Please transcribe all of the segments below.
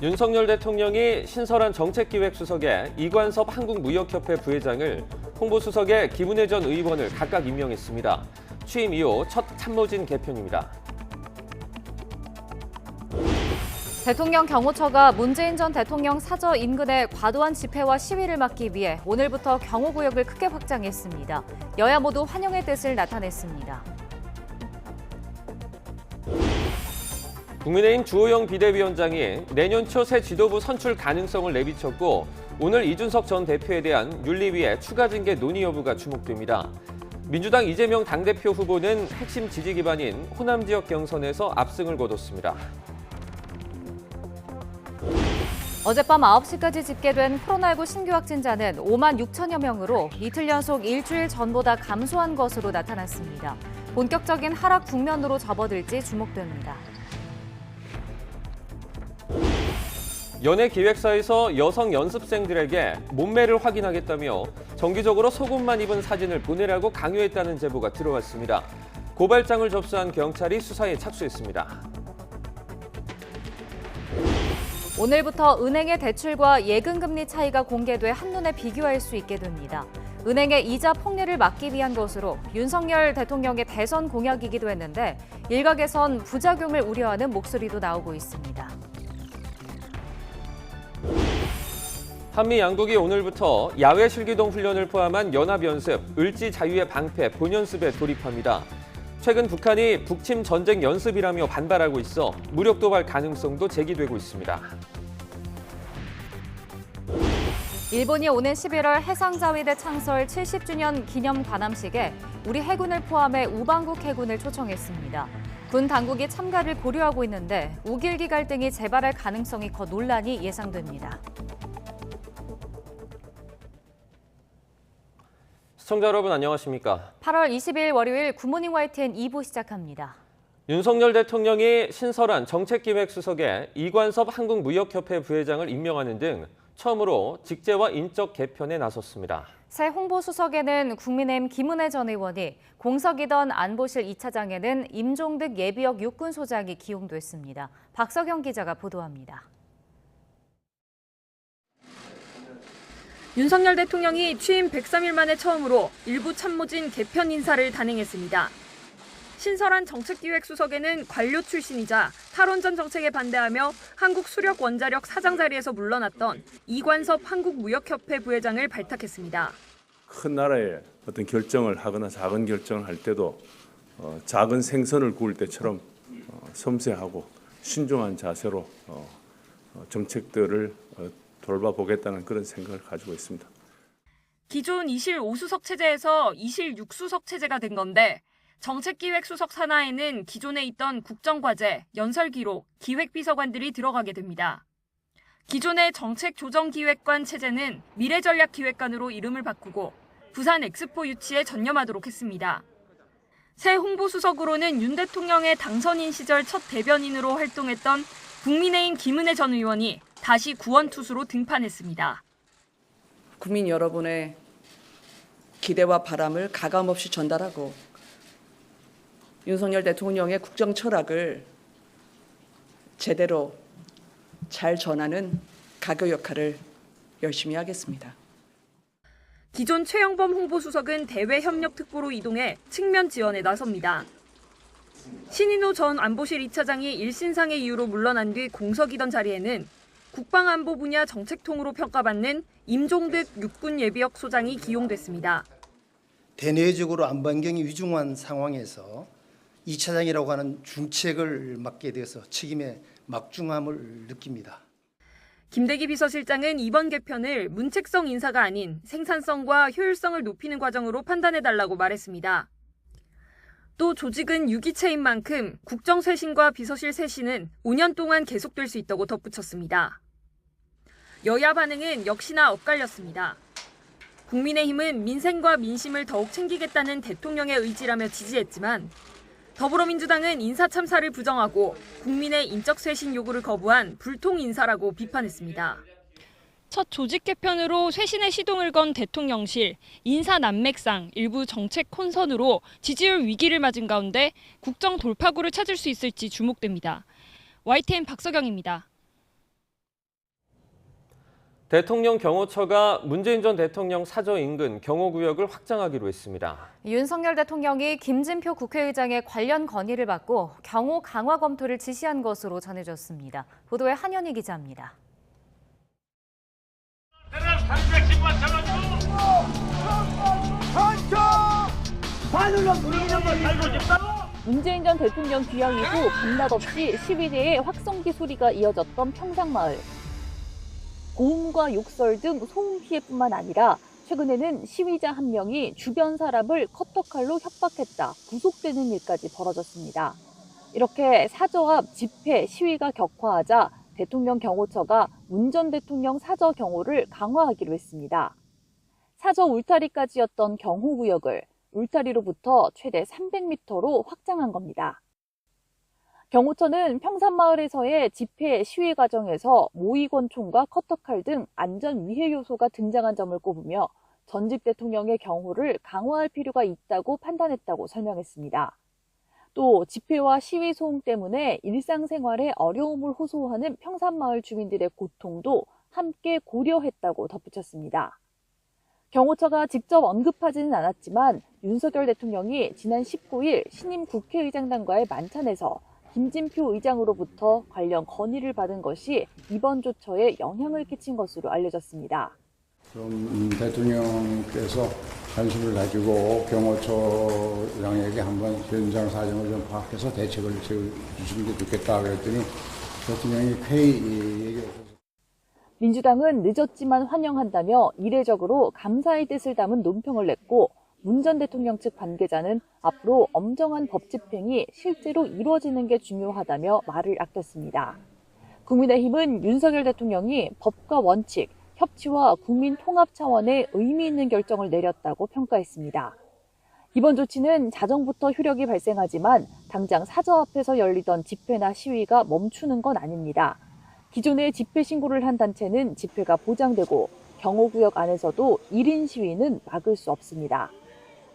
윤석열 대통령이 신설한 정책기획수석에 이관섭 한국무역협회 부회장을 홍보수석에 김은혜 전 의원을 각각 임명했습니다. 취임 이후 첫 참모진 개편입니다. 대통령 경호처가 문재인 전 대통령 사저 인근의 과도한 집회와 시위를 막기 위해 오늘부터 경호구역을 크게 확장했습니다. 여야 모두 환영의 뜻을 나타냈습니다. 국민의힘 주호영 비대위원장이 내년 초 새 지도부 선출 가능성을 내비쳤고 오늘 이준석 전 대표에 대한 윤리위의 추가 징계 논의 여부가 주목됩니다. 민주당 이재명 당대표 후보는 핵심 지지 기반인 호남 지역 경선에서 압승을 거뒀습니다. 어젯밤 9시까지 집계된 코로나19 신규 확진자는 5만 6천여 명으로 이틀 연속 일주일 전보다 감소한 것으로 나타났습니다. 본격적인 하락 국면으로 접어들지 주목됩니다. 연예기획사에서 여성 연습생들에게 몸매를 확인하겠다며 정기적으로 속옷만 입은 사진을 보내라고 강요했다는 제보가 들어왔습니다. 고발장을 접수한 경찰이 수사에 착수했습니다. 오늘부터 은행의 대출과 예금금리 차이가 공개돼 한눈에 비교할 수 있게 됩니다. 은행의 이자 폭리를 막기 위한 것으로 윤석열 대통령의 대선 공약이기도 했는데 일각에선 부작용을 우려하는 목소리도 나오고 있습니다. 한미 양국이 오늘부터 야외 실기동 훈련을 포함한 연합연습, 을지 자유의 방패 본연습에 돌입합니다. 최근 북한이 북침 전쟁 연습이라며 반발하고 있어 무력 도발 가능성도 제기되고 있습니다. 일본이 오는 11월 해상자위대 창설 70주년 기념 관함식에 우리 해군을 포함해 우방국 해군을 초청했습니다. 군 당국이 참가를 고려하고 있는데 우길기 갈등이 재발할 가능성이 커 논란이 예상됩니다. 시청자 여러분 안녕하십니까? 8월 20일 월요일 굿모닝 YTN 2부 시작합니다. 윤석열 대통령이 신설한 정책기획수석에 이관섭 한국무역협회 부회장을 임명하는 등 처음으로 직제와 인적 개편에 나섰습니다. 새 홍보수석에는 국민의힘 김은혜 전 의원이, 공석이던 안보실 2차장에는 임종득 예비역 육군소장이 기용됐습니다. 박석영 기자가 보도합니다. 윤석열 대통령이 취임 103일 만에 처음으로 일부 참모진 개편 인사를 단행했습니다. 신설한 정책기획수석에는 관료 출신이자 탈원전 정책에 반대하며 한국수력원자력 사장 자리에서 물러났던 이관섭 한국무역협회 부회장을 발탁했습니다. 큰 나라에 어떤 결정을 하거나 작은 결정을 할 때도 작은 생선을 구울 때처럼 섬세하고 신중한 자세로 정책들을 돌봐보겠다는 그런 생각을 가지고 있습니다. 기존 2실 5수석 체제에서 2실 6수석 체제가 된 건데 정책기획수석 산하에는 기존에 있던 국정과제, 연설기록, 기획비서관들이 들어가게 됩니다. 기존의 정책조정기획관 체제는 미래전략기획관으로 이름을 바꾸고 부산 엑스포 유치에 전념하도록 했습니다. 새 홍보수석으로는 윤 대통령의 당선인 시절 첫 대변인으로 활동했던 국민의힘 김은혜 전 의원이 다시 구원투수로 등판했습니다. 국민 여러분의 기대와 바람을 가감없이 전달하고 윤석열 대통령의 국정 철학을 제대로 잘 전하는 가교 역할을 열심히 하겠습니다. 기존 최영범 홍보수석은 대외협력특보로 이동해 측면 지원에 나섭니다. 신인호 전 안보실 2차장이 일신상의 이유로 물러난 뒤 공석이던 자리에는 국방안보 분야 정책통으로 평가받는 임종득 육군 예비역 소장이 기용됐습니다. 대내적으로 안보 환경이 위중한 상황에서 2차장이라고 하는 중책을 맡게 돼서 책임의 막중함을 느낍니다. 김대기 비서실장은 이번 개편을 문책성 인사가 아닌 생산성과 효율성을 높이는 과정으로 판단해달라고 말했습니다. 또 조직은 유기체인 만큼 국정 쇄신과 비서실 쇄신은 5년 동안 계속될 수 있다고 덧붙였습니다. 여야 반응은 역시나 엇갈렸습니다. 국민의힘은 민생과 민심을 더욱 챙기겠다는 대통령의 의지라며 지지했지만 더불어민주당은 인사 참사를 부정하고 국민의 인적 쇄신 요구를 거부한 불통 인사라고 비판했습니다. 첫 조직 개편으로 쇄신의 시동을 건 대통령실, 인사 난맥상, 일부 정책 혼선으로 지지율 위기를 맞은 가운데 국정 돌파구를 찾을 수 있을지 주목됩니다. YTN 박석영입니다. 대통령 경호처가 문재인 전 대통령 사저 인근 경호구역을 확장하기로 했습니다. 윤석열 대통령이 김진표 국회의장의 관련 건의를 받고 경호 강화 검토를 지시한 것으로 전해졌습니다. 보도에 한현희 기자입니다. 문재인 전 대통령 귀향 이후 밤낮 없이 시위대의 확성기 소리가 이어졌던 평상마을. 고음과 욕설 등 소음 피해뿐만 아니라 최근에는 시위자 한 명이 주변 사람을 커터칼로 협박했다 구속되는 일까지 벌어졌습니다. 이렇게 사저 앞 집회, 시위가 격화하자 대통령 경호처가 문 전 대통령 사저 경호를 강화하기로 했습니다. 사저 울타리까지였던 경호구역을 울타리로부터 최대 300m로 확장한 겁니다. 경호처는 평산마을에서의 집회 시위 과정에서 모의권총과 커터칼 등 안전 위해 요소가 등장한 점을 꼽으며 전직 대통령의 경호를 강화할 필요가 있다고 판단했다고 설명했습니다. 또 집회와 시위 소음 때문에 일상생활에 어려움을 호소하는 평산마을 주민들의 고통도 함께 고려했다고 덧붙였습니다. 경호처가 직접 언급하지는 않았지만 윤석열 대통령이 지난 19일 신임 국회의장단과의 만찬에서 김진표 의장으로부터 관련 건의를 받은 것이 이번 조처에 영향을 끼친 것으로 알려졌습니다. 좀 대통령께서 관심을 가지고 경호처장에게 한번 현장 사정을 좀 파악해서 대책을 세워주시는 게 좋겠다 그랬더니 대통령이 회의 얘기를 민주당은 늦었지만 환영한다며 이례적으로 감사의 뜻을 담은 논평을 냈고 문 전 대통령 측 관계자는 앞으로 엄정한 법 집행이 실제로 이루어지는 게 중요하다며 말을 아꼈습니다. 국민의힘은 윤석열 대통령이 법과 원칙, 협치와 국민 통합 차원의 의미 있는 결정을 내렸다고 평가했습니다. 이번 조치는 자정부터 효력이 발생하지만 당장 사저 앞에서 열리던 집회나 시위가 멈추는 건 아닙니다. 기존에 집회 신고를 한 단체는 집회가 보장되고 경호구역 안에서도 1인 시위는 막을 수 없습니다.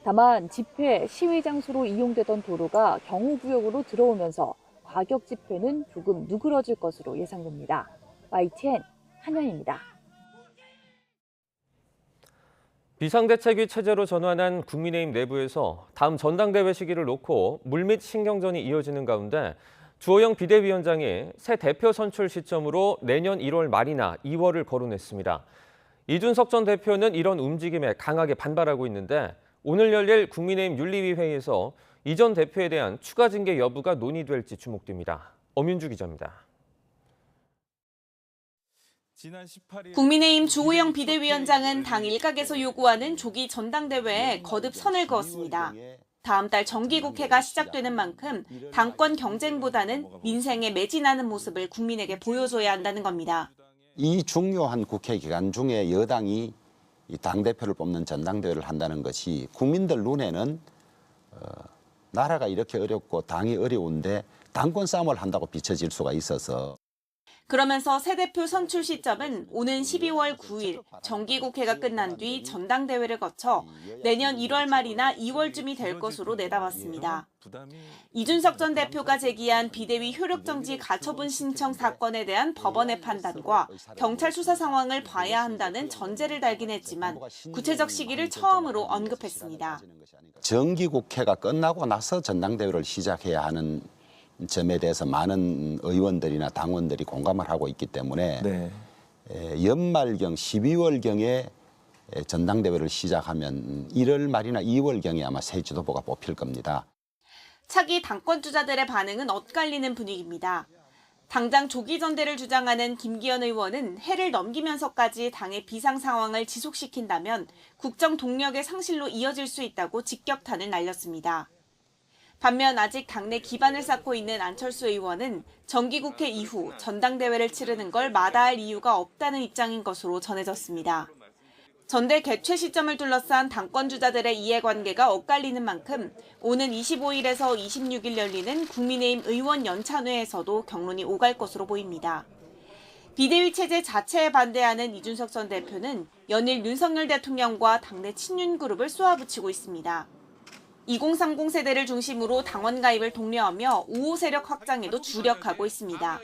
다만 집회, 시위 장소로 이용되던 도로가 경호구역으로 들어오면서 과격 집회는 조금 누그러질 것으로 예상됩니다. YTN 한현입니다. 비상대책위 체제로 전환한 국민의힘 내부에서 다음 전당대회 시기를 놓고 물밑 신경전이 이어지는 가운데 주호영 비대위원장이 새 대표 선출 시점으로 내년 1월 말이나 2월을 거론했습니다. 이준석 전 대표는 이런 움직임에 강하게 반발하고 있는데 오늘 열릴 국민의힘 윤리위 회의에서 이 전 대표에 대한 추가 징계 여부가 논의될지 주목됩니다. 엄윤주 기자입니다. 국민의힘 주호영 비대위원장은 당 일각에서 요구하는 조기 전당대회에 거듭 선을 그었습니다. 다음 달 정기국회가 시작되는 만큼 당권 경쟁보다는 민생에 매진하는 모습을 국민에게 보여줘야 한다는 겁니다. 이 중요한 국회 기간 중에 여당이 당대표를 뽑는 전당대회를 한다는 것이 국민들 눈에는 나라가 이렇게 어렵고 당이 어려운데 당권 싸움을 한다고 비춰질 수가 있어서 그러면서 새 대표 선출 시점은 오는 12월 9일 정기국회가 끝난 뒤 전당대회를 거쳐 내년 1월 말이나 2월쯤이 될 것으로 내다봤습니다. 이준석 전 대표가 제기한 비대위 효력정지 가처분 신청 사건에 대한 법원의 판단과 경찰 수사 상황을 봐야 한다는 전제를 달긴 했지만 구체적 시기를 처음으로 언급했습니다. 정기국회가 끝나고 나서 전당대회를 시작해야 하는 점에 대해서 많은 의원들이나 당원들이 공감을 하고 있기 때문에 연말경 12월경에 전당대회를 시작하면 1월 말이나 2월경에 아마 새 지도부가 뽑힐 겁니다. 차기 당권 주자들의 반응은 엇갈리는 분위기입니다. 당장 조기 전대를 주장하는 김기현 의원은 해를 넘기면서까지 당의 비상 상황을 지속시킨다면 국정 동력의 상실로 이어질 수 있다고 직격탄을 날렸습니다. 반면 아직 당내 기반을 쌓고 있는 안철수 의원은 정기국회 이후 전당대회를 치르는 걸 마다할 이유가 없다는 입장인 것으로 전해졌습니다. 전대 개최 시점을 둘러싼 당권 주자들의 이해관계가 엇갈리는 만큼 오는 25일에서 26일 열리는 국민의힘 의원 연찬회에서도 격론이 오갈 것으로 보입니다. 비대위 체제 자체에 반대하는 이준석 전 대표는 연일 윤석열 대통령과 당내 친윤 그룹을 쏘아붙이고 있습니다. 2030 세대를 중심으로 당원 가입을 독려하며 우호 세력 확장에도 주력하고 있습니다.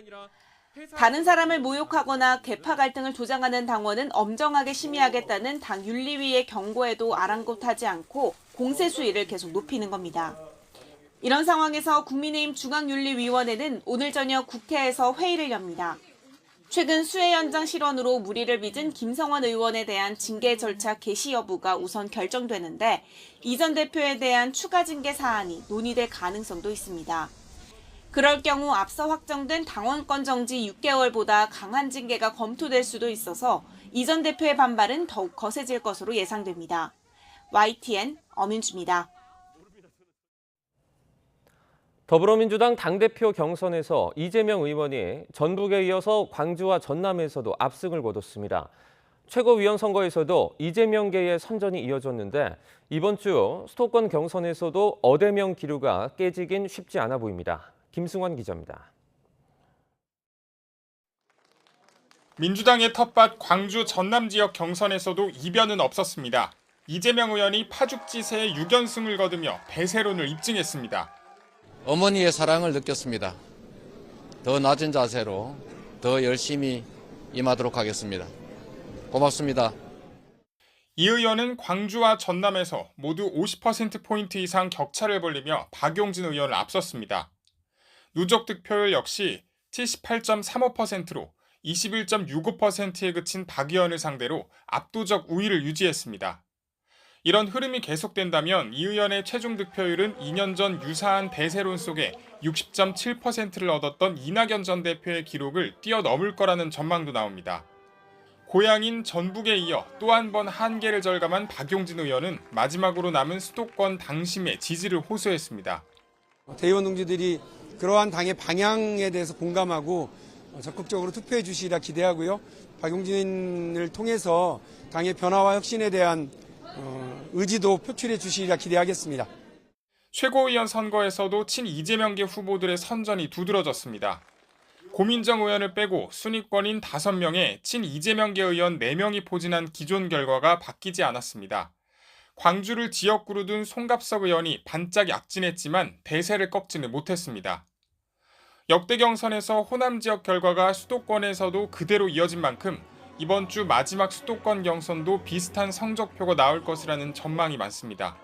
다른 사람을 모욕하거나 계파 갈등을 조장하는 당원은 엄정하게 심의하겠다는 당 윤리위의 경고에도 아랑곳하지 않고 공세 수위를 계속 높이는 겁니다. 이런 상황에서 국민의힘 중앙윤리위원회는 오늘 저녁 국회에서 회의를 엽니다. 최근 수해 현장 실언으로 물의를 빚은 김성환 의원에 대한 징계 절차 개시 여부가 우선 결정되는데 이 전 대표에 대한 추가 징계 사안이 논의될 가능성도 있습니다. 그럴 경우 앞서 확정된 당원권 정지 6개월보다 강한 징계가 검토될 수도 있어서 이 전 대표의 반발은 더욱 거세질 것으로 예상됩니다. YTN 엄윤주입니다. 더불어민주당 당대표 경선에서 이재명 의원이 전북에 이어서 광주와 전남에서도 압승을 거뒀습니다. 최고위원 선거에서도 이재명계의 선전이 이어졌는데 이번 주 수도권 경선에서도 어대명 기류가 깨지긴 쉽지 않아 보입니다. 김승환 기자입니다. 민주당의 텃밭 광주 전남 지역 경선에서도 이변은 없었습니다. 이재명 의원이 파죽지세의 6연승을 거두며 대세론을 입증했습니다. 어머니의 사랑을 느꼈습니다. 더 낮은 자세로 더 열심히 임하도록 하겠습니다. 고맙습니다. 이 의원은 광주와 전남에서 모두 50%포인트 이상 격차를 벌리며 박용진 의원을 앞섰습니다. 누적 득표율 역시 78.35%로 21.65%에 그친 박 의원을 상대로 압도적 우위를 유지했습니다. 이런 흐름이 계속된다면 이 의원의 최종 득표율은 2년 전 유사한 대세론 속에 60.7%를 얻었던 이낙연 전 대표의 기록을 뛰어넘을 거라는 전망도 나옵니다. 고향인 전북에 이어 또 한 번 한계를 절감한 박용진 의원은 마지막으로 남은 수도권 당심에 지지를 호소했습니다. 대의원 동지들이 그러한 당의 방향에 대해서 공감하고 적극적으로 투표해 주시리라 기대하고요. 박용진을 통해서 당의 변화와 혁신에 대한 의지도 표출해 주시리라 기대하겠습니다. 최고위원 선거에서도 친 이재명계 후보들의 선전이 두드러졌습니다. 고민정 의원을 빼고 순위권인 5명에 친 이재명계 의원 4명이 포진한 기존 결과가 바뀌지 않았습니다. 광주를 지역구로 둔 송갑석 의원이 반짝 약진했지만 대세를 꺾지는 못했습니다. 역대 경선에서 호남 지역 결과가 수도권에서도 그대로 이어진 만큼 이번 주 마지막 수도권 경선도 비슷한 성적표가 나올 것이라는 전망이 많습니다.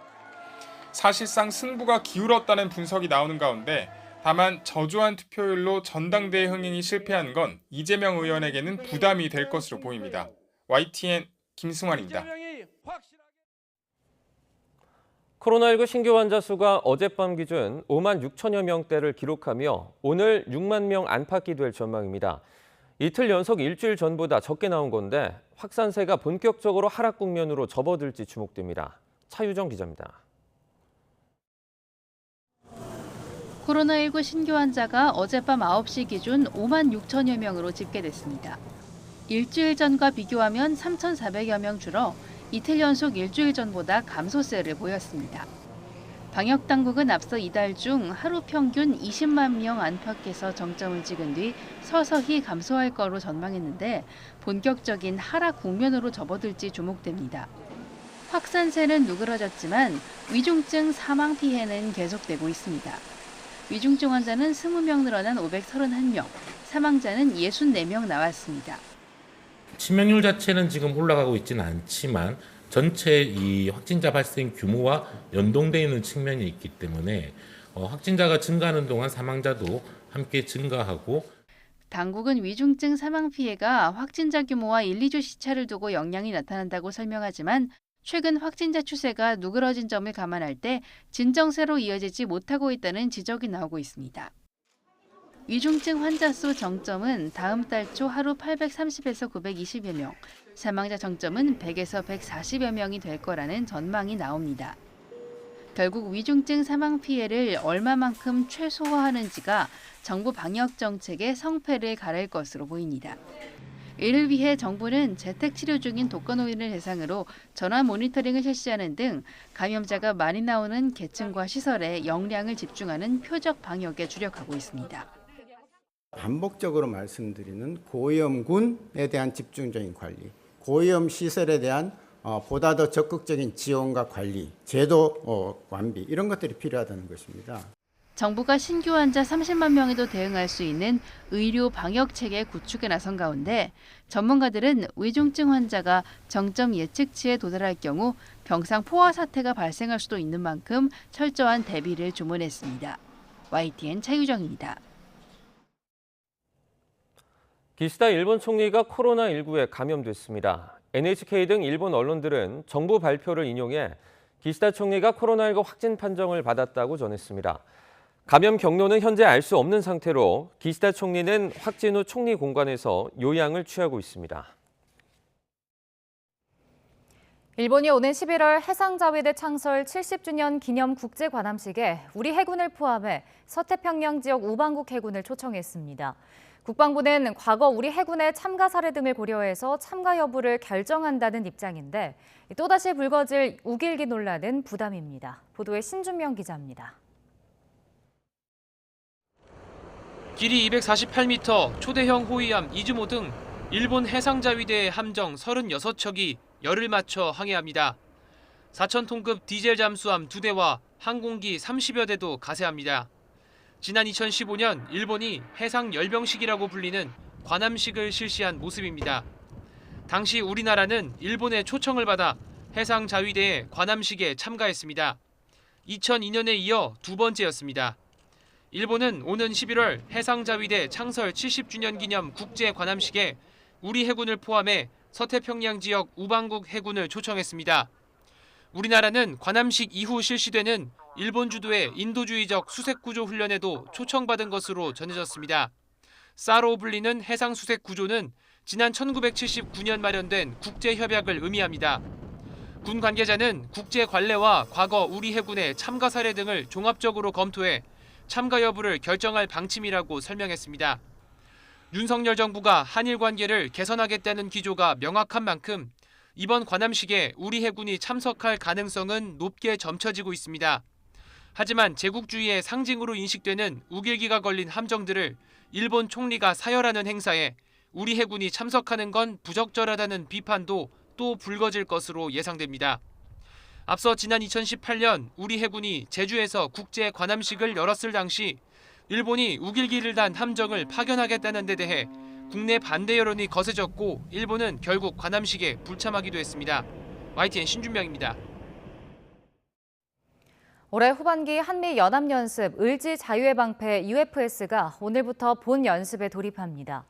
사실상 승부가 기울었다는 분석이 나오는 가운데 다만 저조한 투표율로 전당대회 흥행이 실패한 건 이재명 의원에게는 부담이 될 것으로 보입니다. YTN 김승환입니다. 코로나19 신규 환자 수가 어젯밤 기준 5만 6천여 명대를 기록하며 오늘 6만 명 안팎이 될 전망입니다. 이틀 연속 일주일 전보다 적게 나온 건데 확산세가 본격적으로 하락 국면으로 접어들지 주목됩니다. 차유정 기자입니다. 코로나19 신규 환자가 어젯밤 9시 기준 5만 6천여 명으로 집계됐습니다. 일주일 전과 비교하면 3,400여 명 줄어 이틀 연속 일주일 전보다 감소세를 보였습니다. 방역당국은 앞서 이달 중 하루 평균 20만 명 안팎에서 정점을 찍은 뒤 서서히 감소할 거로 전망했는데 본격적인 하락 국면으로 접어들지 주목됩니다. 확산세는 누그러졌지만 위중증 사망 피해는 계속되고 있습니다. 위중증 환자는 20명 늘어난 531명, 사망자는 64명 나왔습니다. 치명률 자체는 지금 올라가고 있지는 않지만 전체 이 확진자 발생 규모와 연동되어 있는 측면이 있기 때문에 확진자가 증가하는 동안 사망자도 함께 증가하고 당국은 위중증 사망 피해가 확진자 규모와 1, 2주 시차를 두고 영향이 나타난다고 설명하지만 최근 확진자 추세가 누그러진 점을 감안할 때 진정세로 이어지지 못하고 있다는 지적이 나오고 있습니다. 위중증 환자 수 정점은 다음 달 초 하루 830에서 920여 명, 사망자 정점은 100에서 140여 명이 될 거라는 전망이 나옵니다. 결국 위중증 사망 피해를 얼마만큼 최소화하는지가 정부 방역 정책의 성패를 가릴 것으로 보입니다. 이를 위해 정부는 재택치료 중인 독거노인을 대상으로 전화 모니터링을 실시하는 등 감염자가 많이 나오는 계층과 시설에 역량을 집중하는 표적 방역에 주력하고 있습니다. 반복적으로 말씀드리는 고위험군에 대한 집중적인 관리, 고위험 시설에 대한 보다 더 적극적인 지원과 관리, 제도 완비 이런 것들이 필요하다는 것입니다. 정부가 신규 환자 30만 명에도 대응할 수 있는 의료 방역 체계 구축에 나선 가운데 전문가들은 위중증 환자가 정점 예측치에 도달할 경우 병상 포화 사태가 발생할 수도 있는 만큼 철저한 대비를 주문했습니다. YTN 차유정입니다. 기시다 일본 총리가 코로나19에 감염됐습니다. NHK 등 일본 언론들은 정부 발표를 인용해 기시다 총리가 코로나19 확진 판정을 받았다고 전했습니다. 감염 경로는 현재 알 수 없는 상태로 기시다 총리는 확진 후 총리 공관에서 요양을 취하고 있습니다. 일본이 오는 11월 해상자위대 창설 70주년 기념 국제관함식에 우리 해군을 포함해 서태평양 지역 우방국 해군을 초청했습니다. 국방부는 과거 우리 해군의 참가 사례 등을 고려해서 참가 여부를 결정한다는 입장인데 또다시 불거질 우길기 논란은 부담입니다. 보도에 신준명 기자입니다. 길이 248m, 초대형 호위함 이즈모 등 일본 해상자위대의 함정 36척이 열을 맞춰 항해합니다. 4,000톤급 디젤 잠수함 2대와 항공기 30여 대도 가세합니다. 지난 2015년 일본이 해상 열병식이라고 불리는 관함식을 실시한 모습입니다. 당시 우리나라는 일본의 초청을 받아 해상자위대의 관함식에 참가했습니다. 2002년에 이어 두 번째였습니다. 일본은 오는 11월 해상자위대 창설 70주년 기념 국제관함식에 우리 해군을 포함해 서태평양 지역 우방국 해군을 초청했습니다. 우리나라는 관함식 이후 실시되는 일본 주도의 인도주의적 수색구조 훈련에도 초청받은 것으로 전해졌습니다. 사로 불리는 해상수색구조는 지난 1979년 마련된 국제협약을 의미합니다. 군 관계자는 국제관례와 과거 우리 해군의 참가 사례 등을 종합적으로 검토해 참가 여부를 결정할 방침이라고 설명했습니다. 윤석열 정부가 한일 관계를 개선하겠다는 기조가 명확한 만큼 이번 관함식에 우리 해군이 참석할 가능성은 높게 점쳐지고 있습니다. 하지만 제국주의의 상징으로 인식되는 우길기가 걸린 함정들을 일본 총리가 사열하는 행사에 우리 해군이 참석하는 건 부적절하다는 비판도 또 불거질 것으로 예상됩니다. 앞서 지난 2018년 우리 해군이 제주에서 국제 관함식을 열었을 당시 일본이 우길기를 단 함정을 파견하겠다는 데 대해 국내 반대 여론이 거세졌고 일본은 결국 관함식에 불참하기도 했습니다. YTN 신준명입니다. 올해 후반기 한미 연합연습 을지 자유의 방패 UFS가 오늘부터 본 연습에 돌입합니다.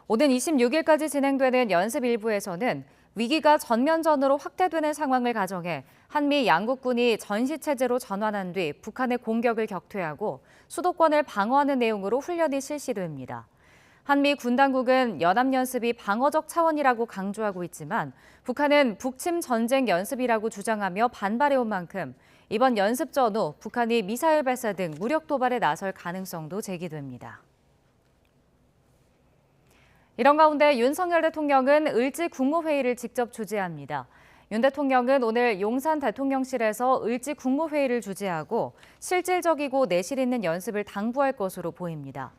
오는 26일까지 진행되는 연습 일부에서는 위기가 전면전으로 확대되는 상황을 가정해 한미 양국군이 전시체제로 전환한 뒤 북한의 공격을 격퇴하고 수도권을 방어하는 내용으로 훈련이 실시됩니다. 한미 군 당국은 연합연습이 방어적 차원이라고 강조하고 있지만 북한은 북침 전쟁 연습이라고 주장하며 반발해온 만큼 이번 연습 전후 북한이 미사일 발사 등 무력 도발에 나설 가능성도 제기됩니다. 이런 가운데 윤석열 대통령은 을지 국무회의를 직접 주재합니다. 윤 대통령은 오늘 용산 대통령실에서 을지 국무회의를 주재하고 실질적이고 내실 있는 연습을 당부할 것으로 보입니다.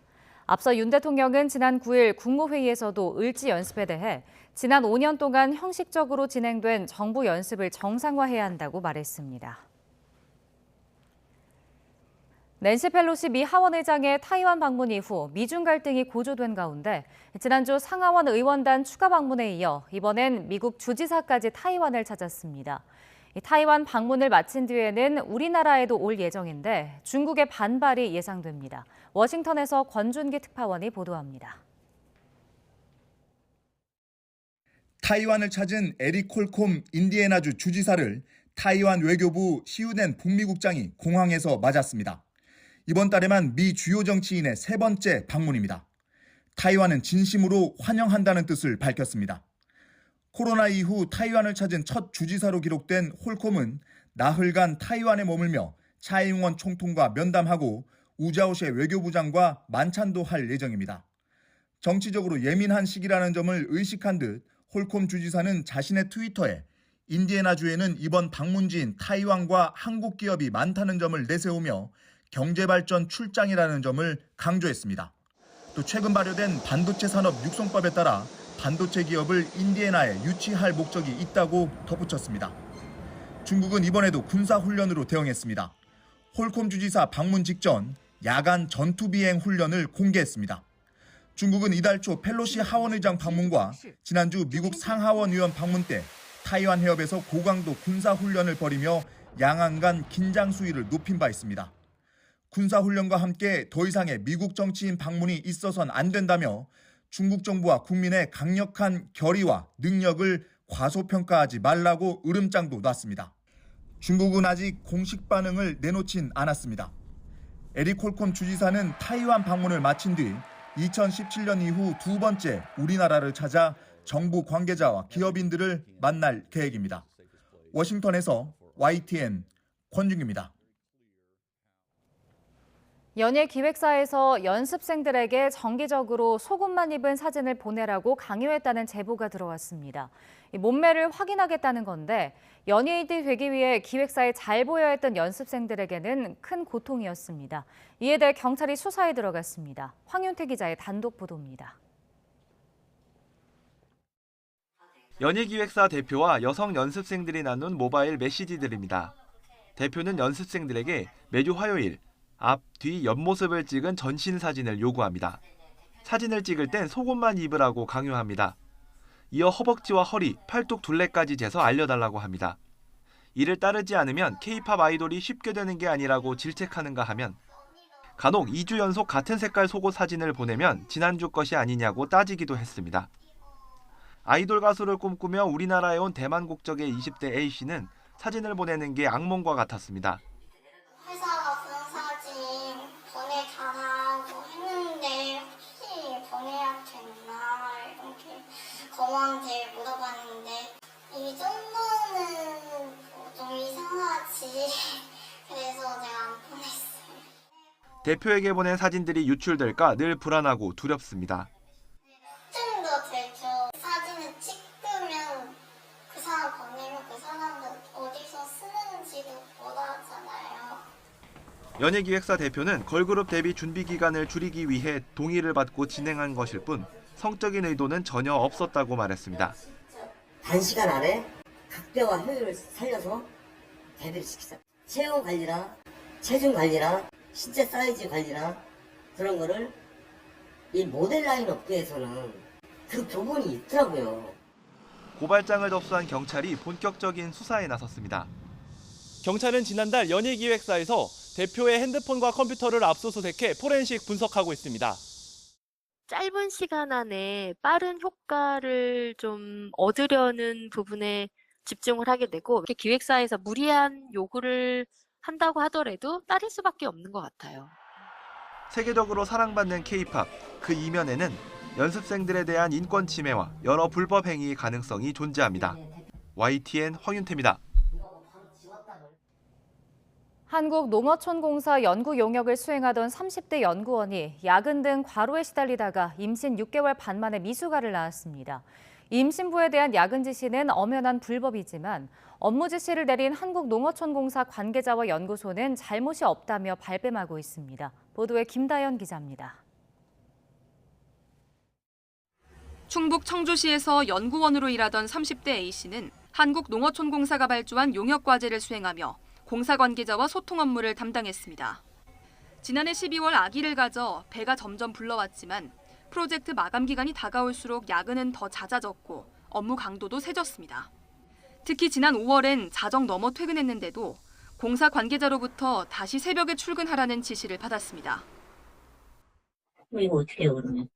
앞서 윤 대통령은 지난 9일 국무회의에서도 을지 연습에 대해 지난 5년 동안 형식적으로 진행된 정부 연습을 정상화해야 한다고 말했습니다. 낸시 펠로시 미 하원의장의 타이완 방문 이후 미중 갈등이 고조된 가운데 지난주 상하원 의원단 추가 방문에 이어 이번엔 미국 주지사까지 타이완을 찾았습니다. 타이완 방문을 마친 뒤에는 우리나라에도 올 예정인데 중국의 반발이 예상됩니다. 워싱턴에서 권준기 특파원이 보도합니다. 타이완을 찾은 에릭 콜콤 인디애나주 주지사를 타이완 외교부 시우넨 북미국장이 공항에서 맞았습니다. 이번 달에만 미 주요 정치인의 세 번째 방문입니다. 타이완은 진심으로 환영한다는 뜻을 밝혔습니다. 코로나 이후 타이완을 찾은 첫 주지사로 기록된 홀콤은 나흘간 타이완에 머물며 차이잉원 총통과 면담하고 우자오시의 외교부장과 만찬도 할 예정입니다. 정치적으로 예민한 시기라는 점을 의식한 듯 홀콤 주지사는 자신의 트위터에 인디애나주에는 이번 방문지인 타이완과 한국 기업이 많다는 점을 내세우며 경제발전 출장이라는 점을 강조했습니다. 또 최근 발효된 반도체 산업 육성법에 따라 반도체 기업을 인디애나에 유치할 목적이 있다고 덧붙였습니다. 중국은 이번에도 군사훈련으로 대응했습니다. 홀콤 주지사 방문 직전 야간 전투 비행 훈련을 공개했습니다. 중국은 이달 초 펠로시 하원의장 방문과 지난주 미국 상하원 의원 방문 때 타이완 해협에서 고강도 군사 훈련을 벌이며 양안 간 긴장 수위를 높인 바 있습니다. 군사 훈련과 함께 더 이상의 미국 정치인 방문이 있어선 안 된다며 중국 정부와 국민의 강력한 결의와 능력을 과소평가하지 말라고 으름장도 놨습니다. 중국은 아직 공식 반응을 내놓진 않았습니다. 에릭 콜콤 주지사는 타이완 방문을 마친 뒤 2017년 이후 두 번째 우리나라를 찾아 정부 관계자와 기업인들을 만날 계획입니다. 워싱턴에서 YTN 권준규입니다. 연예 기획사에서 연습생들에게 정기적으로 속옷만 입은 사진을 보내라고 강요했다는 제보가 들어왔습니다. 몸매를 확인하겠다는 건데 연예인이 되기 위해 기획사에 잘 보여야 했던 연습생들에게는 큰 고통이었습니다. 이에 대해 경찰이 수사에 들어갔습니다. 황윤태 기자의 단독 보도입니다. 연예기획사 대표와 여성 연습생들이 나눈 모바일 메시지들입니다. 대표는 연습생들에게 매주 화요일 앞, 뒤 옆모습을 찍은 전신 사진을 요구합니다. 사진을 찍을 땐 속옷만 입으라고 강요합니다. 이어 허벅지와 허리, 팔뚝 둘레까지 재서 알려달라고 합니다. 이를 따르지 않으면 K-팝 아이돌이 쉽게 되는 게 아니라고 질책하는가 하면 간혹 2주 연속 같은 색깔 속옷 사진을 보내면 지난주 것이 아니냐고 따지기도 했습니다. 아이돌 가수를 꿈꾸며 우리나라에 온 대만 국적의 20대 A씨는 사진을 보내는 게 악몽과 같았습니다. 회사가 그런 사진 보내달라고 했는데 혹시 보내야 되나 이렇게 검황제 물어봤는데 이 정도는 좀 이상하지. 그래서 내가 안 보냈어요. 대표에게 보낸 사진들이 유출될까 늘 불안하고 두렵습니다. 걱정도 되죠. 사진을 찍으면 그 사람 보내면 그 사람은 어디서 쓰는지도 모르잖아요. 연예기획사 대표는 걸그룹 데뷔 준비 기간을 줄이기 위해 동의를 받고 진행한 것일 뿐 성적인 의도는 전혀 없었다고 말했습니다. 단시간 안에 각별과 효율을 살려서 데뷔를 시키자. 체형 관리나 체중 관리나 신체 사이즈 관리나 그런 거를 이 모델 라인 업계에서는 그 교본이 있더라고요. 고발장을 접수한 경찰이 본격적인 수사에 나섰습니다. 경찰은 지난달 연예기획사에서 대표의 핸드폰과 컴퓨터를 압수수색해 포렌식 분석하고 있습니다. 짧은 시간 안에 빠른 효과를 좀 얻으려는 부분에 집중을 하게 되고 이렇게 기획사에서 무리한 요구를 한다고 하더라도 따를 수밖에 없는 것 같아요. 세계적으로 사랑받는 K-팝, 그 이면에는 연습생들에 대한 인권 침해와 여러 불법 행위의 가능성이 존재합니다. YTN 황윤태입니다. 한국농어촌공사 연구 용역을 수행하던 30대 연구원이 야근 등 과로에 시달리다가 임신 6개월 반 만에 미수가를 낳았습니다. 임신부에 대한 야근 지시는 엄연한 불법이지만 업무 지시를 내린 한국농어촌공사 관계자와 연구소는 잘못이 없다며 발뺌하고 있습니다. 보도에 김다연 기자입니다. 충북 청주시에서 연구원으로 일하던 30대 A씨는 한국농어촌공사가 발주한 용역과제를 수행하며 공사 관계자와 소통 업무를 담당했습니다. 지난해 12월 아기를 가져 배가 점점 불러왔지만 프로젝트 마감 기간이 다가올수록 야근은 더 잦아졌고 업무 강도도 세졌습니다. 특히 지난 5월엔 자정 넘어 퇴근했는데도 공사 관계자로부터 다시 새벽에 출근하라는 지시를 받았습니다. 이거 어떻게 해요 그러면?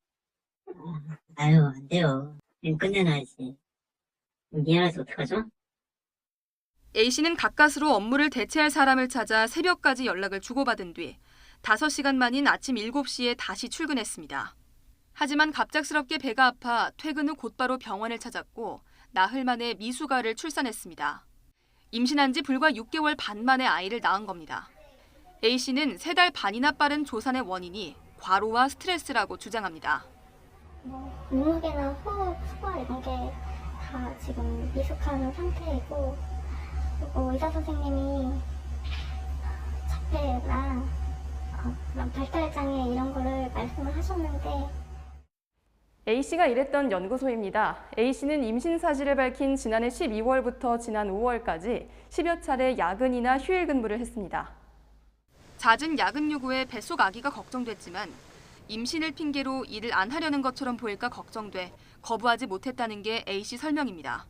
아유 안 돼요. 끝내놔야지. 미안해서 어떡하죠? A씨는 가까스로 업무를 대체할 사람을 찾아 새벽까지 연락을 주고받은 뒤 5시간 만인 아침 7시에 다시 출근했습니다. 하지만 갑작스럽게 배가 아파 퇴근 후 곧바로 병원을 찾았고 나흘 만에 미수가를 출산했습니다. 임신한 지 불과 6개월 반 만에 아이를 낳은 겁니다. A씨는 3달 반이나 빠른 조산의 원인이 과로와 스트레스라고 주장합니다. 몸무게나 호흡, 수화 이런 게 다 지금 미숙한 상태이고 그리고 의사 선생님이 자폐나 그런 발달장애 이런 거를 말씀을 하셨는데 A씨가 일했던 연구소입니다. A씨는 임신 사실을 밝힌 지난해 12월부터 지난 5월까지 10여 차례 야근이나 휴일 근무를 했습니다. 잦은 야근 요구에 뱃속 아기가 걱정됐지만 임신을 핑계로 일을 안 하려는 것처럼 보일까 걱정돼 거부하지 못했다는 게 A씨 설명입니다.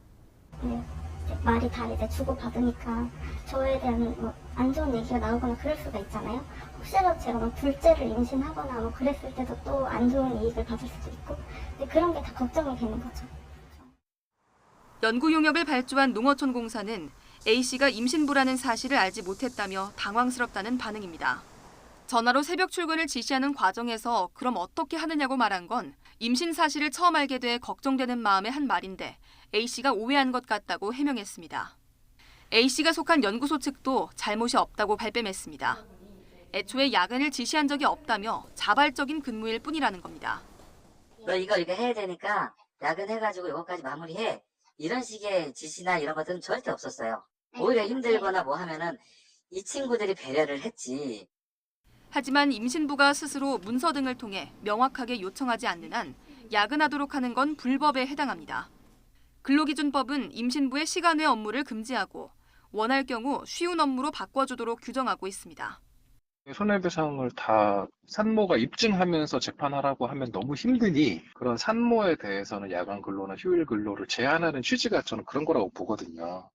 말이 다 이제 주고받으니까 저에 대한 안 좋은 얘기가 나오거나 그럴 수가 있잖아요. 혹시라도 제가 둘째를 임신하거나 그랬을 때도 또 안 좋은 이익을 받을 수도 있고 그런 게 다 걱정이 되는 거죠. 연구 용역을 발주한 농어촌공사는 A씨가 임신부라는 사실을 알지 못했다며 당황스럽다는 반응입니다. 전화로 새벽 출근을 지시하는 과정에서 그럼 어떻게 하느냐고 말한 건 임신 사실을 처음 알게 돼 걱정되는 마음에 한 말인데 A씨가 오해한 것 같다고 해명했습니다. A씨가 속한 연구소 측도 잘못이 없다고 발뺌했습니다. 애초에 야근을 지시한 적이 없다며 자발적인 근무일 뿐이라는 겁니다. 너 이거 해야 되니까 야근해가지고 이거까지 마무리해. 이런 식의 지시나 이런 것들은 절대 없었어요. 오히려 힘들거나 뭐 하면은 이 친구들이 배려를 했지. 하지만 임신부가 스스로 문서 등을 통해 명확하게 요청하지 않는 한 야근하도록 하는 건 불법에 해당합니다. 근로기준법은 임신부의 시간 외 업무를 금지하고 원할 경우 쉬운 업무로 바꿔주도록 규정하고 있습니다. 손해배상을 다 산모가 입증하면서 재판하라고 하면 너무 힘드니 그런 산모에 대해서는 야간 근로나 휴일 근로를 제한하는 취지가 저는 그런 거라고 보거든요.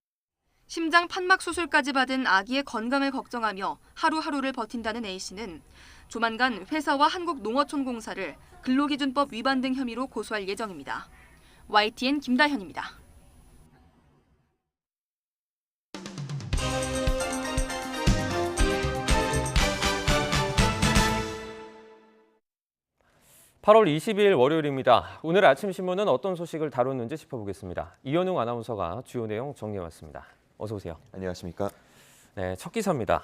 심장 판막 수술까지 받은 아기의 건강을 걱정하며 하루하루를 버틴다는 A씨는 조만간 회사와 한국농어촌공사를 근로기준법 위반 등 혐의로 고소할 예정입니다. YTN 김다현입니다. (8월 22일) 월요일입니다. 오늘 아침 신문은 어떤 소식을 다뤘는지 짚어보겠습니다. 이현웅 아나운서가 주요 내용 정리해왔습니다. 어서 오세요. 안녕하십니까? 네, 첫 기사입니다.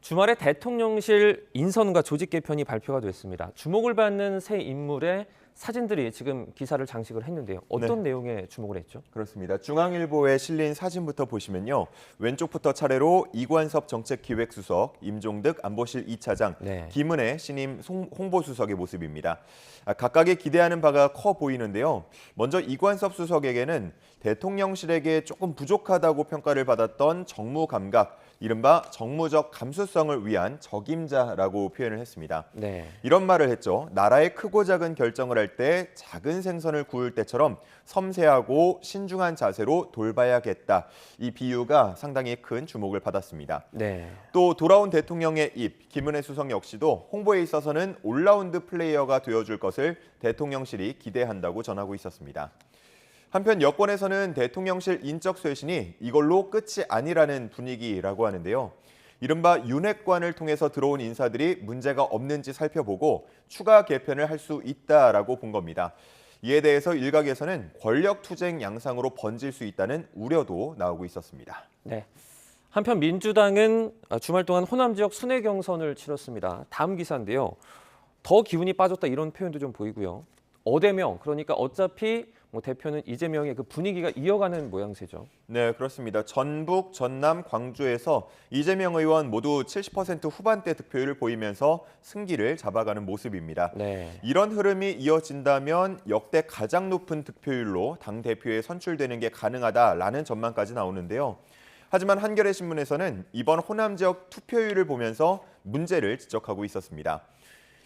주말에 대통령실 인선과 조직 개편이 발표가 됐습니다. 주목을 받는 새 인물의 사진들이 지금 기사를 장식을 했는데요. 어떤 내용에 주목을 했죠? 그렇습니다. 중앙일보에 실린 사진부터 보시면요. 왼쪽부터 차례로 이관섭 정책기획수석, 임종득 안보실 2차장, 김은혜 신임 홍보수석의 모습입니다. 각각의 기대하는 바가 커 보이는데요. 먼저 이관섭 수석에게는 대통령실에게 조금 부족하다고 평가를 받았던 정무 감각, 이른바 정무적 감수성을 위한 적임자라고 표현을 했습니다. 이런 말을 했죠. 나라의 크고 작은 결정을 할 때 작은 생선을 구울 때처럼 섬세하고 신중한 자세로 돌봐야겠다. 이 비유가 상당히 큰 주목을 받았습니다. 또 돌아온 대통령의 입, 김은혜 수석 역시도 홍보에 있어서는 올라운드 플레이어가 되어줄 것을 대통령실이 기대한다고 전하고 있었습니다. 한편 여권에서는 대통령실 인적 쇄신이 이걸로 끝이 아니라는 분위기라고 하는데요. 이른바 윤핵관을 통해서 들어온 인사들이 문제가 없는지 살펴보고 추가 개편을 할 수 있다라고 본 겁니다. 이에 대해서 일각에서는 권력 투쟁 양상으로 번질 수 있다는 우려도 나오고 있었습니다. 네. 한편 민주당은 주말 동안 호남 지역 순회 경선을 치렀습니다. 다음 기사인데요. 더 기운이 빠졌다 이런 표현도 좀 보이고요. 어대명, 그러니까 어차피 대표는 이재명의 그 분위기가 이어가는 모양새죠. 네, 그렇습니다. 전북, 전남, 광주에서 이재명 의원 모두 70% 후반대 득표율을 보이면서 승기를 잡아가는 모습입니다. 이런 흐름이 이어진다면 역대 가장 높은 득표율로 당대표에 선출되는 게 가능하다라는 전망까지 나오는데요. 하지만 한겨레 신문에서는 이번 호남 지역 투표율을 보면서 문제를 지적하고 있었습니다.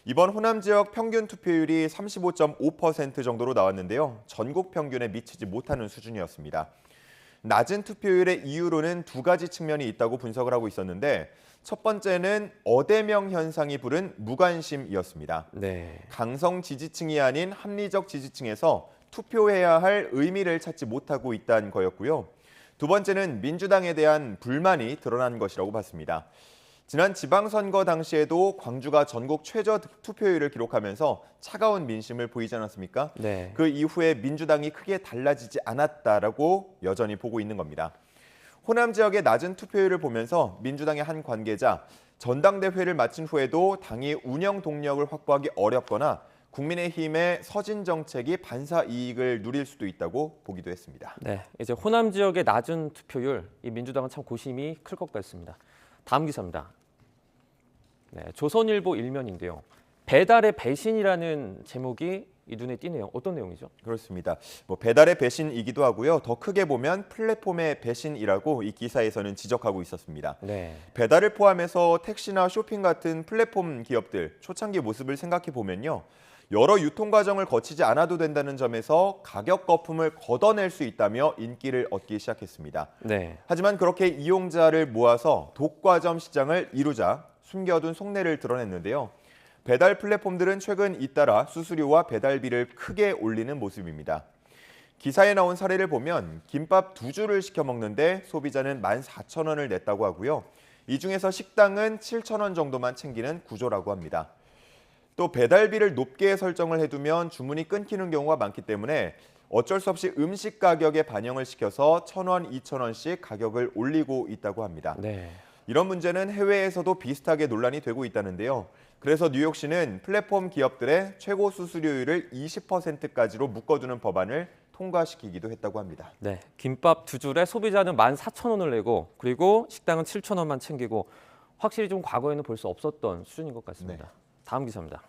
이번 호남 지역 평균 투표율이 35.5% 정도로 나왔는데요. 전국 평균에 미치지 못하는 수준이었습니다. 낮은 투표율의 이유로는 두 가지 측면이 있다고 분석을 하고 있었는데 첫 번째는 어대명 현상이 부른 무관심이었습니다. 강성 지지층이 아닌 합리적 지지층에서 투표해야 할 의미를 찾지 못하고 있다는 거였고요. 두 번째는 민주당에 대한 불만이 드러난 것이라고 봤습니다. 지난 지방선거 당시에도 광주가 전국 최저 투표율을 기록하면서 차가운 민심을 보이지 않았습니까? 그 이후에 민주당이 크게 달라지지 않았다라고 여전히 보고 있는 겁니다. 호남 지역의 낮은 투표율을 보면서 민주당의 한 관계자, 전당대회를 마친 후에도 당이 운영 동력을 확보하기 어렵거나 국민의힘의 서진 정책이 반사 이익을 누릴 수도 있다고 보기도 했습니다. 이제 호남 지역의 낮은 투표율, 이 민주당은 참 고심이 클 것 같습니다. 다음 기사입니다. 조선일보 일면인데요. 배달의 배신이라는 제목이 이 눈에 띄네요. 어떤 내용이죠? 그렇습니다. 배달의 배신이기도 하고요. 더 크게 보면 플랫폼의 배신이라고 이 기사에서는 지적하고 있었습니다. 네. 배달을 포함해서 택시나 쇼핑 같은 플랫폼 기업들 초창기 모습을 생각해 보면요. 여러 유통 과정을 거치지 않아도 된다는 점에서 가격 거품을 걷어낼 수 있다며 인기를 얻기 시작했습니다. 네. 하지만 그렇게 이용자를 모아서 독과점 시장을 이루자 숨겨둔 속내를 드러냈는데요. 배달 플랫폼들은 최근 잇따라 수수료와 배달비를 크게 올리는 모습입니다. 기사에 나온 사례를 보면 김밥 2줄을 시켜 먹는데 소비자는 14,000원을 냈다고 하고요. 이 중에서 식당은 7,000원 정도만 챙기는 구조라고 합니다. 또 배달비를 높게 설정을 해두면 주문이 끊기는 경우가 많기 때문에 어쩔 수 없이 음식 가격에 반영을 시켜서 1,000원, 2,000원씩 가격을 올리고 있다고 합니다. 네. 이런 문제는 해외에서도 비슷하게 논란이 되고 있다는데요. 그래서 뉴욕시는 플랫폼 기업들의 최고 수수료율을 20%까지로 묶어두는 법안을 통과시키기도 했다고 합니다. 네, 김밥 2줄에 소비자는 14,000원을 내고 그리고 식당은 7,000원만 챙기고 확실히 좀 과거에는 볼 수 없었던 수준인 것 같습니다. 다음 기사입니다.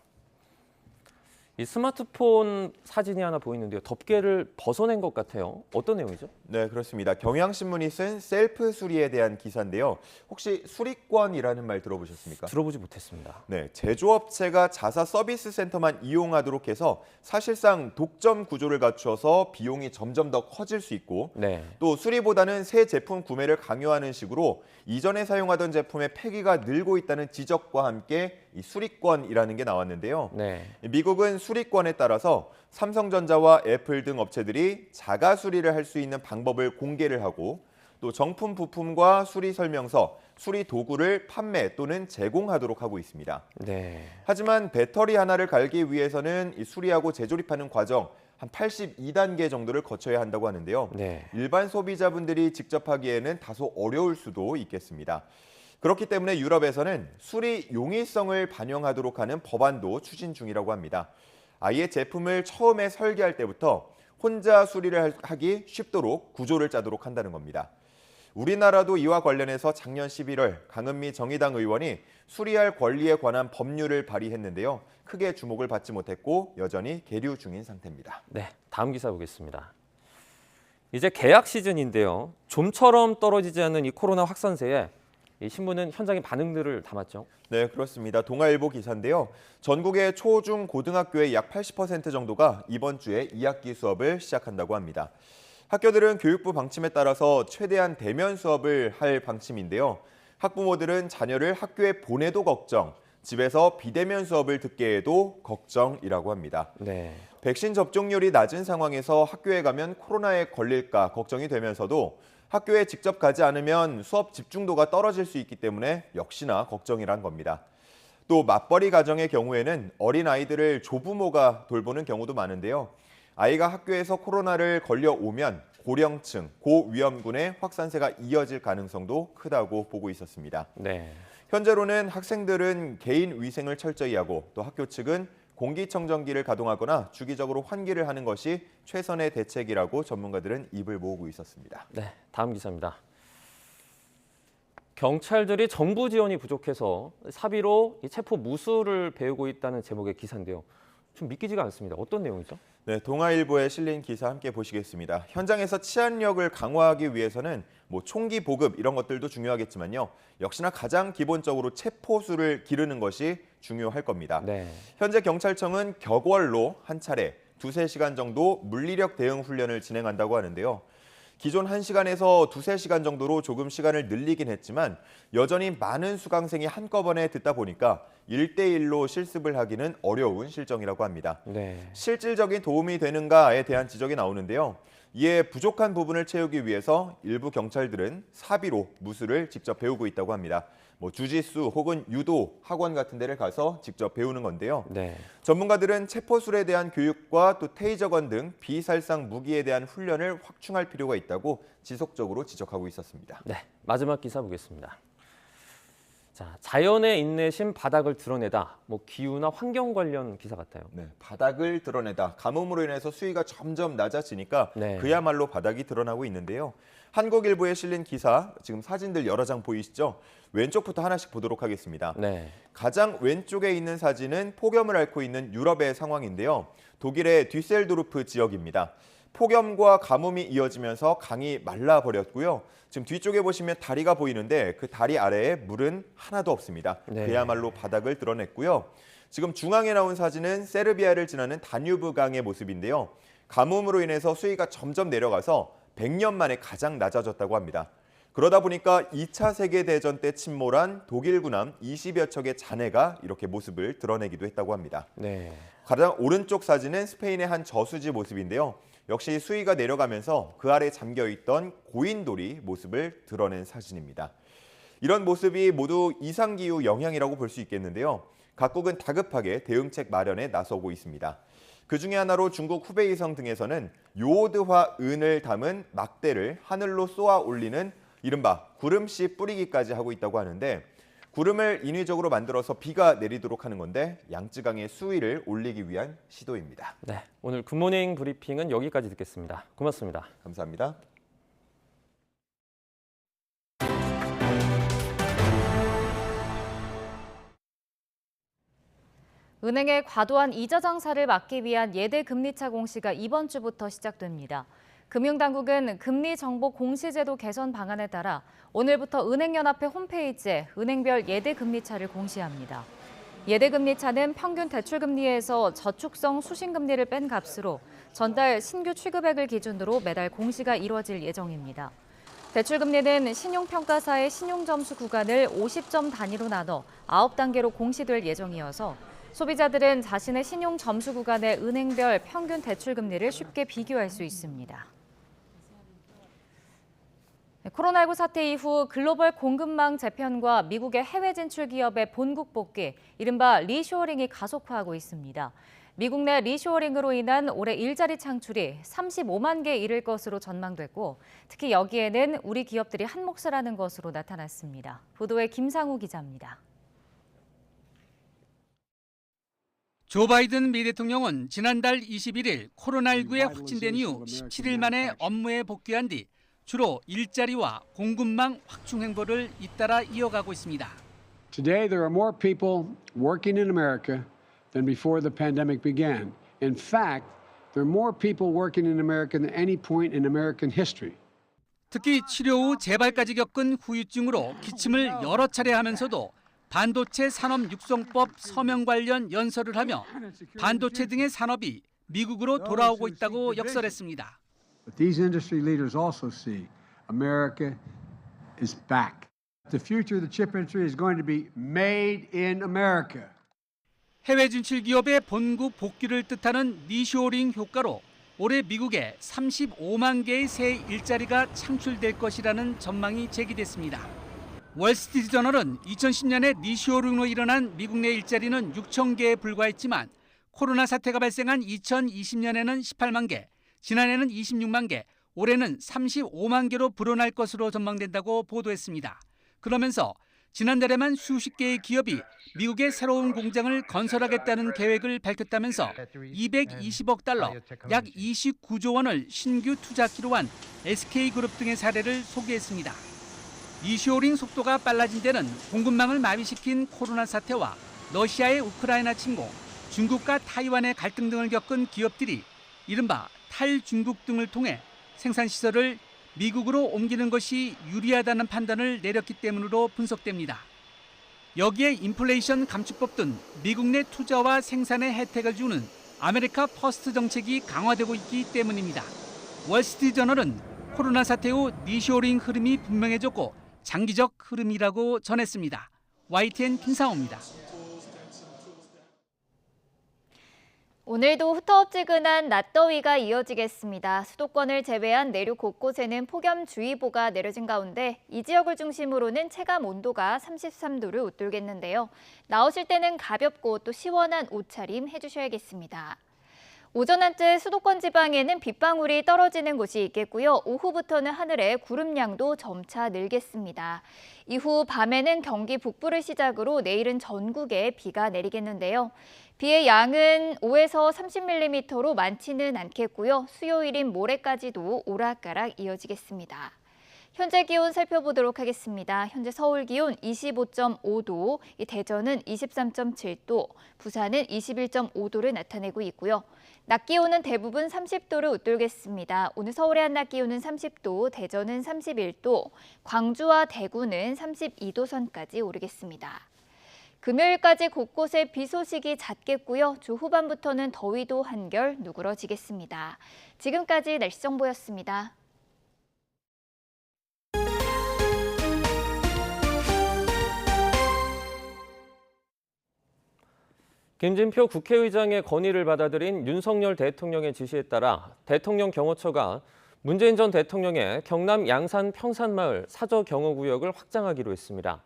이 스마트폰 사진이 하나 보이는데요. 덮개를 벗어낸 것 같아요. 어떤 내용이죠? 네, 그렇습니다. 경향신문이 쓴 셀프 수리에 대한 기사인데요. 혹시 수리권이라는 말 들어보셨습니까? 들어보지 못했습니다. 네, 제조업체가 자사 서비스 센터만 이용하도록 해서 사실상 독점 구조를 갖추어서 비용이 점점 더 커질 수 있고 네. 또 수리보다는 새 제품 구매를 강요하는 식으로 이전에 사용하던 제품의 폐기가 늘고 있다는 지적과 함께 이 수리권이라는 게 나왔는데요. 네. 미국은 수리권에 따라서 삼성전자와 애플 등 업체들이 자가 수리를 할 수 있는 방법을 공개를 하고 또 정품 부품과 수리 설명서, 수리 도구를 판매 또는 제공하도록 하고 있습니다. 네. 하지만 배터리 하나를 갈기 위해서는 이 수리하고 재조립하는 과정 한 82단계 정도를 거쳐야 한다고 하는데요. 네. 일반 소비자분들이 직접 하기에는 다소 어려울 수도 있겠습니다. 그렇기 때문에 유럽에서는 수리 용이성을 반영하도록 하는 법안도 추진 중이라고 합니다. 아예 제품을 처음에 설계할 때부터 혼자 수리를 하기 쉽도록 구조를 짜도록 한다는 겁니다. 우리나라도 이와 관련해서 작년 11월 강은미 정의당 의원이 수리할 권리에 관한 법률을 발의했는데요. 크게 주목을 받지 못했고 여전히 계류 중인 상태입니다. 네, 다음 기사 보겠습니다. 이제 개학 시즌인데요. 좀처럼 떨어지지 않는 이 코로나 확산세에 이 신문은 현장의 반응들을 담았죠. 네, 그렇습니다. 동아일보 기사인데요. 전국의 초, 중, 고등학교의 약 80% 정도가 이번 주에 2학기 수업을 시작한다고 합니다. 학교들은 교육부 방침에 따라서 최대한 대면 수업을 할 방침인데요. 학부모들은 자녀를 학교에 보내도 걱정, 집에서 비대면 수업을 듣게 해도 걱정이라고 합니다. 네. 백신 접종률이 낮은 상황에서 학교에 가면 코로나에 걸릴까 걱정이 되면서도 학교에 직접 가지 않으면 수업 집중도가 떨어질 수 있기 때문에 역시나 걱정이란 겁니다. 또 맞벌이 가정의 경우에는 어린아이들을 조부모가 돌보는 경우도 많은데요. 아이가 학교에서 코로나를 걸려오면 고령층, 고위험군의 확산세가 이어질 가능성도 크다고 보고 있었습니다. 네. 현재로는 학생들은 개인 위생을 철저히 하고 또 학교 측은 공기청정기를 가동하거나 주기적으로 환기를 하는 것이 최선의 대책이라고 전문가들은 입을 모으고 있었습니다. 네, 다음 기사입니다. 경찰들이 정부 지원이 부족해서 사비로 체포 무수를 배우고 있다는 제목의 기사인데요. 좀 믿기지가 않습니다. 어떤 내용이죠? 네, 동아일보에 실린 기사 함께 보시겠습니다. 현장에서 치안력을 강화하기 위해서는 총기 보급 이런 것들도 중요하겠지만요. 역시나 가장 기본적으로 체포수를 기르는 것이 중요할 겁니다. 네. 현재 경찰청은 격월로 한 차례 2-3시간 정도 물리력 대응 훈련을 진행한다고 하는데요. 기존 1시간에서 2-3시간 정도로 조금 시간을 늘리긴 했지만 여전히 많은 수강생이 한꺼번에 듣다 보니까 1대1로 실습을 하기는 어려운 실정이라고 합니다. 네. 실질적인 도움이 되는가에 대한 지적이 나오는데요. 이에 부족한 부분을 채우기 위해서 일부 경찰들은 사비로 무술을 직접 배우고 있다고 합니다. 주짓수 혹은 유도 학원 같은 데를 가서 직접 배우는 건데요. 네. 전문가들은 체포술에 대한 교육과 또 테이저건 등 비살상 무기에 대한 훈련을 확충할 필요가 있다고 지속적으로 지적하고 있었습니다. 네, 마지막 기사 보겠습니다. 자, 자연의 인내심 바닥을 드러내다. 기후나 환경 관련 기사 같아요. 네, 바닥을 드러내다. 가뭄으로 인해서 수위가 점점 낮아지니까 네. 그야말로 바닥이 드러나고 있는데요. 한국일보에 실린 기사, 지금 사진들 여러 장 보이시죠? 왼쪽부터 하나씩 보도록 하겠습니다. 네. 가장 왼쪽에 있는 사진은 폭염을 앓고 있는 유럽의 상황인데요. 독일의 뒤셀도르프 지역입니다. 폭염과 가뭄이 이어지면서 강이 말라버렸고요. 지금 뒤쪽에 보시면 다리가 보이는데 그 다리 아래에 물은 하나도 없습니다. 그야말로 바닥을 드러냈고요. 지금 중앙에 나온 사진은 세르비아를 지나는 다뉴브 강의 모습인데요. 가뭄으로 인해서 수위가 점점 내려가서 100년 만에 가장 낮아졌다고 합니다. 그러다 보니까 2차 세계대전 때 침몰한 독일 군함 20여 척의 잔해가 이렇게 모습을 드러내기도 했다고 합니다. 가장 오른쪽 사진은 스페인의 한 저수지 모습인데요. 역시 수위가 내려가면서 그 아래 잠겨있던 고인돌이 모습을 드러낸 사진입니다. 이런 모습이 모두 이상기후 영향이라고 볼 수 있겠는데요. 각국은 다급하게 대응책 마련에 나서고 있습니다. 그중에 하나로 중국 후베이성 등에서는 요오드화 은을 담은 막대를 하늘로 쏘아 올리는 이른바 구름씨 뿌리기까지 하고 있다고 하는데 구름을 인위적으로 만들어서 비가 내리도록 하는 건데 양쯔강의 수위를 올리기 위한 시도입니다. 네, 오늘 굿모닝 브리핑은 여기까지 듣겠습니다. 고맙습니다. 감사합니다. 은행의 과도한 이자 장사를 막기 위한 예대 금리차 공시가 이번 주부터 시작됩니다. 금융당국은 금리 정보 공시제도 개선 방안에 따라 오늘부터 은행연합회 홈페이지에 은행별 예대 금리차를 공시합니다. 예대 금리차는 평균 대출금리에서 저축성 수신금리를 뺀 값으로 전달 신규 취급액을 기준으로 매달 공시가 이뤄질 예정입니다. 대출금리는 신용평가사의 신용점수 구간을 50점 단위로 나눠 9단계로 공시될 예정이어서 소비자들은 자신의 신용점수 구간의 은행별 평균 대출금리를 쉽게 비교할 수 있습니다. 코로나19 사태 이후 글로벌 공급망 재편과 미국의 해외 진출 기업의 본국 복귀, 이른바 리쇼어링이 가속화하고 있습니다. 미국 내 리쇼어링으로 인한 올해 일자리 창출이 35만 개 이를 것으로 전망됐고, 특히 여기에는 우리 기업들이 한 몫을 하는 것으로 나타났습니다. 보도에 김상우 기자입니다. 조 바이든 미 대통령은 지난달 21일 코로나19에 확진된 이후 17일 만에 업무에 복귀한 뒤 주로 일자리와 공급망 확충 행보를 잇따라 이어가고 있습니다. Today there are more people working in America than before the pandemic began. In fact, there are more people working in America than any point in American history. 특히 치료 후 재발까지 겪은 후유증으로 기침을 여러 차례 하면서도 반도체 산업 육성법 서명 관련 연설을 하며 반도체 등의 산업이 미국으로 돌아오고 있다고 역설했습니다. But these industry leaders also see America is back. The future of the chip industry is going to be made in America. 해외 진출 기업의 본국 복귀를 뜻하는 리쇼어링 효과로 올해 미국에 35만 개의 새 일자리가 창출될 것이라는 전망이 제기됐습니다. 월스트리트저널은 2010년에 리쇼어링으로 일어난 미국 내 일자리는 6천 개에 불과했지만 코로나 사태가 발생한 2020년에는 18만 개, 지난해는 26만 개, 올해는 35만 개로 불어날 것으로 전망된다고 보도했습니다. 그러면서 지난달에만 수십 개의 기업이 미국의 새로운 공장을 건설하겠다는 계획을 밝혔다면서 220억 달러, 약 29조 원을 신규 투자키로 한 SK그룹 등의 사례를 소개했습니다. 리쇼어링 속도가 빨라진 데는 공급망을 마비시킨 코로나 사태와 러시아의 우크라이나 침공, 중국과 타이완의 갈등 등을 겪은 기업들이 이른바 탈중국 등을 통해 생산시설을 미국으로 옮기는 것이 유리하다는 판단을 내렸기 때문으로 분석됩니다. 여기에 인플레이션 감축법 등 미국 내 투자와 생산에 혜택을 주는 아메리카 퍼스트 정책이 강화되고 있기 때문입니다. 월스트리트저널은 코로나 사태 후 리쇼어링 흐름이 분명해졌고 장기적 흐름이라고 전했습니다. YTN 김상호입니다. 오늘도 후텁지근한 낮더위가 이어지겠습니다. 수도권을 제외한 내륙 곳곳에는 폭염주의보가 내려진 가운데 이 지역을 중심으로는 체감 온도가 33도를 웃돌겠는데요. 나오실 때는 가볍고 또 시원한 옷차림 해주셔야겠습니다. 오전 한때 수도권 지방에는 빗방울이 떨어지는 곳이 있겠고요. 오후부터는 하늘에 구름량도 점차 늘겠습니다. 이후 밤에는 경기 북부를 시작으로 내일은 전국에 비가 내리겠는데요. 비의 양은 5에서 30mm로 많지는 않겠고요. 수요일인 모레까지도 오락가락 이어지겠습니다. 현재 기온 살펴보도록 하겠습니다. 현재 서울 기온 25.5도, 대전은 23.7도, 부산은 21.5도를 나타내고 있고요. 낮 기온은 대부분 30도를 웃돌겠습니다. 오늘 서울의 한낮 기온은 30도, 대전은 31도, 광주와 대구는 32도 선까지 오르겠습니다. 금요일까지 곳곳에 비 소식이 잦겠고요. 주 후반부터는 더위도 한결 누그러지겠습니다. 지금까지 날씨 정보였습니다. 김진표 국회의장의 건의를 받아들인 윤석열 대통령의 지시에 따라 대통령 경호처가 문재인 전 대통령의 경남 양산 평산마을 사저 경호구역을 확장하기로 했습니다.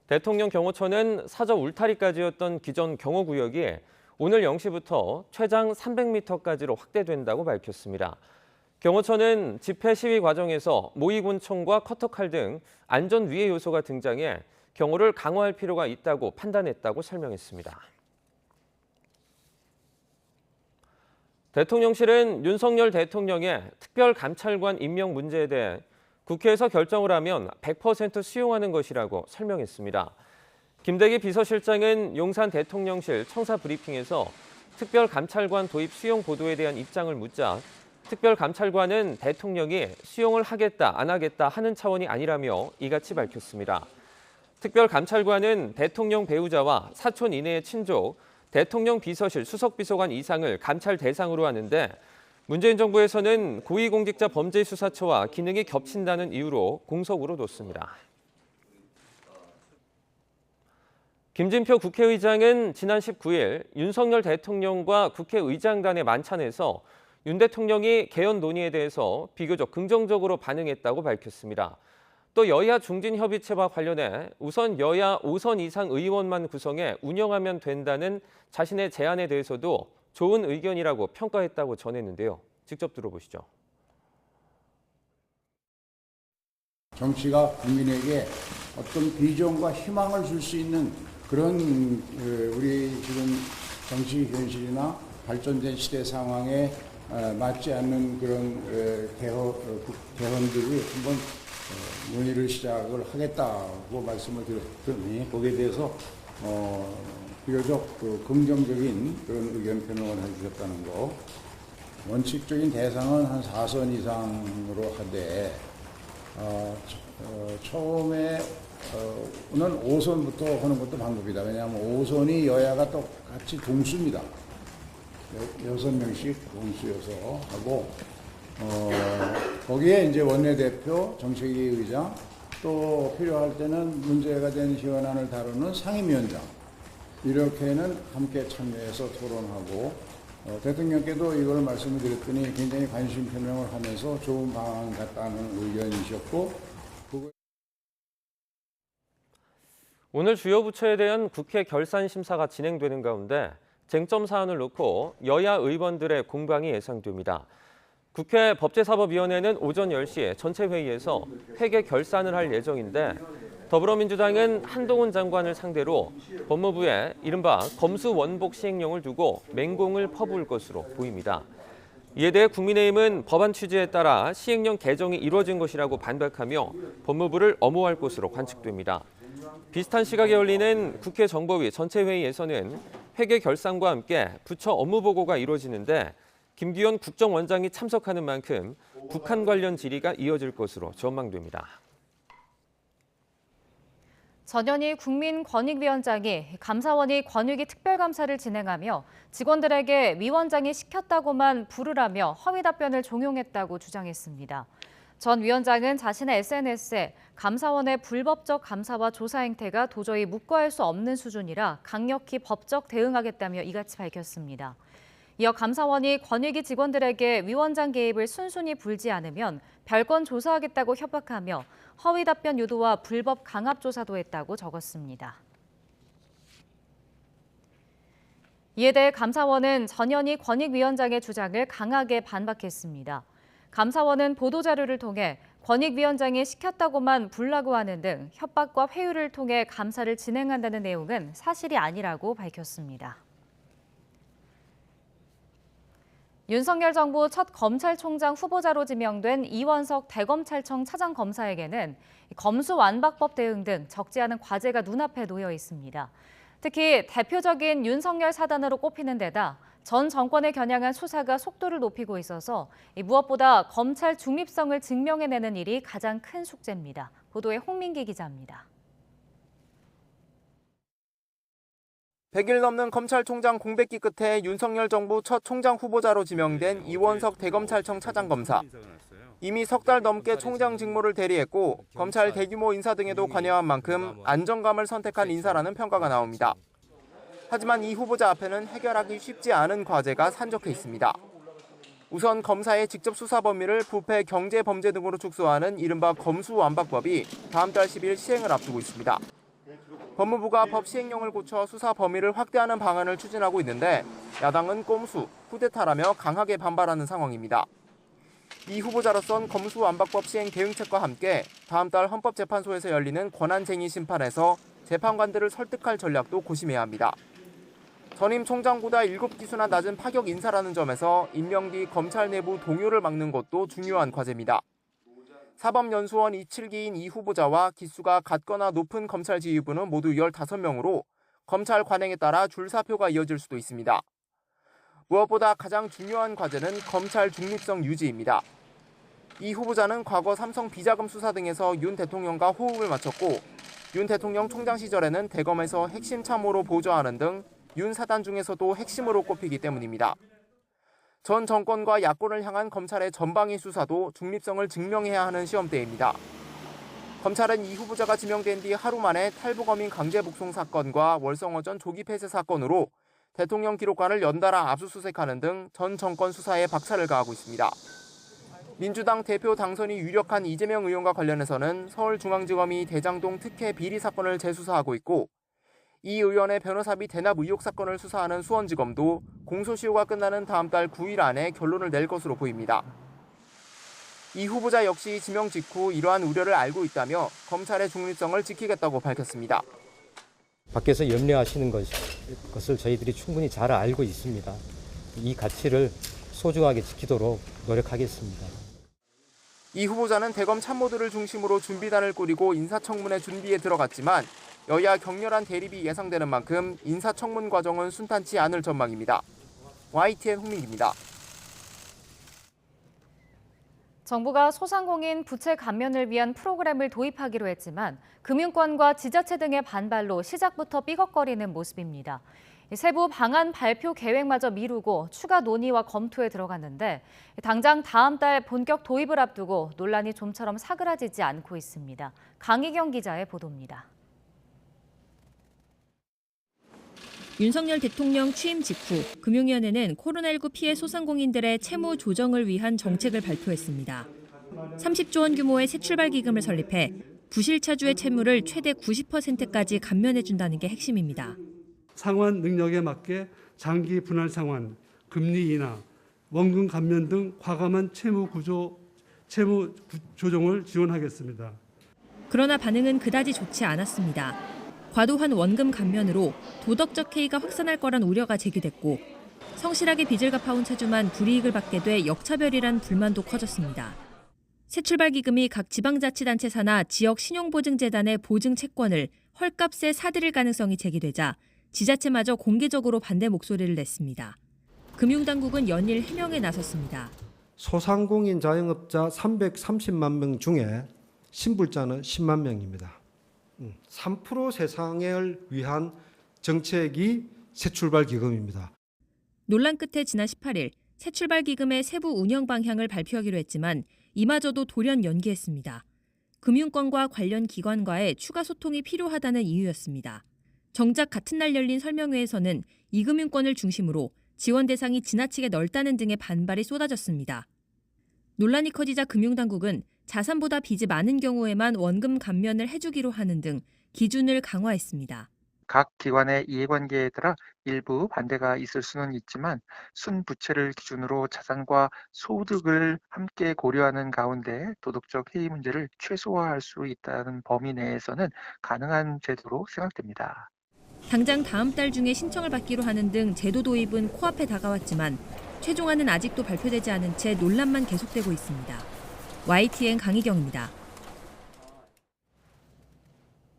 대통령 경호처는 사저 울타리까지였던 기존 경호구역이 오늘 0시부터 최장 300m까지로 확대된다고 밝혔습니다. 경호처는 집회 시위 과정에서 모의군총과 커터칼 등 안전 위해 요소가 등장해 경호를 강화할 필요가 있다고 판단했다고 설명했습니다. 대통령실은 윤석열 대통령의 특별감찰관 임명 문제에 대해 국회에서 결정을 하면 100% 수용하는 것이라고 설명했습니다. 김대기 비서실장은 용산 대통령실 청사 브리핑에서 특별감찰관 도입 수용 보도에 대한 입장을 묻자 특별감찰관은 대통령이 수용을 하겠다 안 하겠다 하는 차원이 아니라며 이같이 밝혔습니다. 특별감찰관은 대통령 배우자와 사촌 이내의 친족, 대통령 비서실 수석비서관 이상을 감찰 대상으로 하는데 문재인 정부에서는 고위공직자 범죄수사처와 기능이 겹친다는 이유로 공석으로 뒀습니다. 김진표 국회의장은 지난 19일 윤석열 대통령과 국회의장단의 만찬에서 윤 대통령이 개헌 논의에 대해서 비교적 긍정적으로 반응했다고 밝혔습니다. 또 여야 중진협의체와 관련해 우선 여야 5선 이상 의원만 구성해 운영하면 된다는 자신의 제안에 대해서도 좋은 의견이라고 평가했다고 전했는데요. 직접 들어보시죠. 정치가 국민에게 어떤 비전과 희망을 줄 수 있는 그런 우리 지금 정치 현실이나 발전된 시대 상황에 맞지 않는 그런 개헌들을 한번 논의를 시작을 하겠다고 말씀을 드렸더니 거기에 대해서 비교적 긍정적인 그런 의견 표명을 해주셨다는 거. 원칙적인 대상은 한 4선 이상으로 하되 처음에 는 5선부터 하는 것도 방법이다. 왜냐하면 5선이 여야가 똑같이 동수입니다. 6명씩 동수여서 하고 거기에 이제 원내대표, 정책위 의장, 또 필요할 때는 문제가 된 현안을 다루는 상임위원장 이렇게는 함께 참여해서 토론하고 대통령께도 이걸 말씀을 드렸더니 굉장히 관심 표명을 하면서 좋은 방안 같다는 의견이셨고 오늘 주요 부처에 대한 국회 결산 심사가 진행되는 가운데 쟁점 사안을 놓고 여야 의원들의 공방이 예상됩니다. 국회 법제사법위원회는 오전 10시에 전체 회의에서 회계 결산을 할 예정인데 더불어민주당은 한동훈 장관을 상대로 법무부에 이른바 검수원복 시행령을 두고 맹공을 퍼부을 것으로 보입니다. 이에 대해 국민의힘은 법안 취지에 따라 시행령 개정이 이루어진 것이라고 반박하며 법무부를 엄호할 것으로 관측됩니다. 비슷한 시각에 열리는 국회 정보위 전체 회의에서는 회계 결산과 함께 부처 업무 보고가 이루어지는데 김기현 국정원장이 참석하는 만큼 북한 관련 질의가 이어질 것으로 전망됩니다. 전현희 국민권익위원장이 감사원이 권익위 특별감사를 진행하며 직원들에게 위원장이 시켰다고만 부르라며 허위 답변을 종용했다고 주장했습니다. 전 위원장은 자신의 SNS에 감사원의 불법적 감사와 조사 행태가 도저히 묵과할 수 없는 수준이라 강력히 법적 대응하겠다며 이같이 밝혔습니다. 이어 감사원이 권익위 직원들에게 위원장 개입을 순순히 불지 않으면 별건 조사하겠다고 협박하며 허위 답변 유도와 불법 강압 조사도 했다고 적었습니다. 이에 대해 감사원은 전현희 권익위원장의 주장을 강하게 반박했습니다. 감사원은 보도자료를 통해 권익위원장이 시켰다고만 불라고 하는 등 협박과 회유를 통해 감사를 진행한다는 내용은 사실이 아니라고 밝혔습니다. 윤석열 정부 첫 검찰총장 후보자로 지명된 이원석 대검찰청 차장검사에게는 검수완박법 대응 등 적지 않은 과제가 눈앞에 놓여 있습니다. 특히 대표적인 윤석열 사단으로 꼽히는 데다 전 정권을 겨냥한 수사가 속도를 높이고 있어서 무엇보다 검찰 중립성을 증명해내는 일이 가장 큰 숙제입니다. 보도에 홍민기 기자입니다. 100일 넘는 검찰총장 공백기 끝에 윤석열 정부 첫 총장 후보자로 지명된 이원석 대검찰청 차장검사. 이미 석 달 넘게 총장 직무를 대리했고 검찰 대규모 인사 등에도 관여한 만큼 안정감을 선택한 인사라는 평가가 나옵니다. 하지만 이 후보자 앞에는 해결하기 쉽지 않은 과제가 산적해 있습니다. 우선 검사의 직접 수사 범위를 부패, 경제 범죄 등으로 축소하는 이른바 검수완박법이 다음 달 10일 시행을 앞두고 있습니다. 법무부가 법 시행령을 고쳐 수사 범위를 확대하는 방안을 추진하고 있는데 야당은 꼼수, 쿠데타라며 강하게 반발하는 상황입니다. 이 후보자로선 검수완박법 시행 대응책과 함께 다음 달 헌법재판소에서 열리는 권한쟁의 심판에서 재판관들을 설득할 전략도 고심해야 합니다. 전임 총장보다 7기수나 낮은 파격 인사라는 점에서 임명 뒤 검찰 내부 동요를 막는 것도 중요한 과제입니다. 사법연수원 27기인 이 후보자와 기수가 같거나 높은 검찰 지휘부는 모두 15명으로 검찰 관행에 따라 줄사표가 이어질 수도 있습니다. 무엇보다 가장 중요한 과제는 검찰 중립성 유지입니다. 이 후보자는 과거 삼성 비자금 수사 등에서 윤 대통령과 호흡을 맞췄고 윤 대통령 총장 시절에는 대검에서 핵심 참모로 보좌하는 등 윤 사단 중에서도 핵심으로 꼽히기 때문입니다. 전 정권과 야권을 향한 검찰의 전방위 수사도 중립성을 증명해야 하는 시험대입니다. 검찰은 이 후보자가 지명된 뒤 하루 만에 탈북어민 강제 북송 사건과 월성어전 조기 폐쇄 사건으로 대통령 기록관을 연달아 압수수색하는 등 전 정권 수사에 박차를 가하고 있습니다. 민주당 대표 당선이 유력한 이재명 의원과 관련해서는 서울중앙지검이 대장동 특혜 비리 사건을 재수사하고 있고 이 의원의 변호사비 대납 의혹 사건을 수사하는 수원지검도 공소시효가 끝나는 다음 달 9일 안에 결론을 낼 것으로 보입니다. 이 후보자 역시 지명 직후 이러한 우려를 알고 있다며 검찰의 중립성을 지키겠다고 밝혔습니다. 밖에서 염려하시는 것을 저희들이 충분히 잘 알고 있습니다. 이 가치를 소중하게 지키도록 노력하겠습니다. 이 후보자는 대검 참모들을 중심으로 준비단을 꾸리고 인사청문회 준비에 들어갔지만 여야 격렬한 대립이 예상되는 만큼 인사청문 과정은 순탄치 않을 전망입니다. YTN 홍민기입니다. 정부가 소상공인 부채 감면을 위한 프로그램을 도입하기로 했지만 금융권과 지자체 등의 반발로 시작부터 삐걱거리는 모습입니다. 세부 방안 발표 계획마저 미루고 추가 논의와 검토에 들어갔는데 당장 다음 달 본격 도입을 앞두고 논란이 좀처럼 사그라지지 않고 있습니다. 강희경 기자의 보도입니다. 윤석열 대통령 취임 직후 금융위원회는 코로나19 피해 소상공인들의 채무 조정을 위한 정책을 발표했습니다. 30조 원 규모의 새출발 기금을 설립해 부실차주의 채무를 최대 90%까지 감면해준다는 게 핵심입니다. 상환 능력에 맞게 장기 분할 상환, 금리 인하, 원금 감면 등 과감한 채무 조정을 지원하겠습니다. 그러나 반응은 그다지 좋지 않았습니다. 과도한 원금 감면으로 도덕적 해이가 확산할 거란 우려가 제기됐고 성실하게 빚을 갚아온 차주만 불이익을 받게 돼 역차별이란 불만도 커졌습니다. 새출발기금이 각 지방자치단체 산하 지역 신용보증재단의 보증 채권을 헐값에 사들일 가능성이 제기되자 지자체마저 공개적으로 반대 목소리를 냈습니다. 금융당국은 연일 해명에 나섰습니다. 소상공인 자영업자 330만 명 중에 신불자는 10만 명입니다. 3% 세상을 위한 정책이 새출발기금입니다. 논란 끝에 지난 18일 새출발기금의 세부 운영 방향을 발표하기로 했지만 이마저도 돌연 연기했습니다. 금융권과 관련 기관과의 추가 소통이 필요하다는 이유였습니다. 정작 같은 날 열린 설명회에서는 이금융권을 중심으로 지원 대상이 지나치게 넓다는 등의 반발이 쏟아졌습니다. 논란이 커지자 금융당국은 자산보다 빚이 많은 경우에만 원금 감면을 해주기로 하는 등 기준을 강화했습니다. 각 기관의 이해관계에 따라 일부 반대가 있을 수는 있지만 순부채를 기준으로 자산과 소득을 함께 고려하는 가운데 도덕적 해이 문제를 최소화할 수 있다는 범위 내에서는 가능한 제도로 생각됩니다. 당장 다음 달 중에 신청을 받기로 하는 등 제도 도입은 코앞에 다가왔지만 최종안은 아직도 발표되지 않은 채 논란만 계속되고 있습니다. YTN 강희경입니다.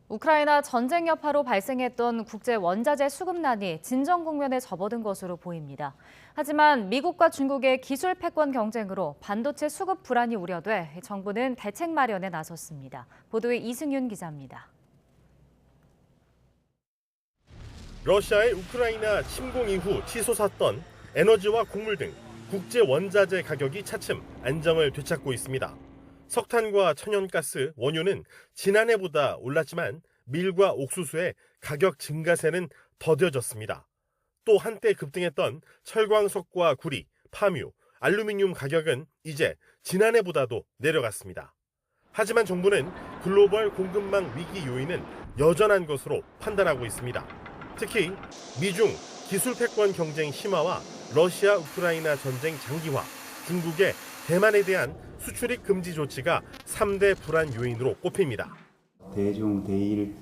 우크라이나 전쟁 여파로 발생했던 국제 원자재 수급난이 진정 국면에 접어든 것으로 보입니다. 하지만 미국과 중국의 기술 패권 경쟁으로 반도체 수급 불안이 우려돼 정부는 대책 마련에 나섰습니다. 보도에 이승윤 기자입니다. 러시아의 우크라이나 침공 이후 치솟았던 에너지와 곡물 등 국제 원자재 가격이 차츰 안정을 되찾고 있습니다. 석탄과 천연가스, 원유는 지난해보다 올랐지만 밀과 옥수수의 가격 증가세는 더뎌졌습니다. 또 한때 급등했던 철광석과 구리, 파묘, 알루미늄 가격은 이제 지난해보다도 내려갔습니다. 하지만 정부는 글로벌 공급망 위기 요인은 여전한 것으로 판단하고 있습니다. 특히 미중 기술 패권 경쟁 심화와 러시아 우크라이나 전쟁 장기화, 중국의 대만에 대한 수출입 금지 조치가 3대 불안 요인으로 꼽힙니다. 대중 대일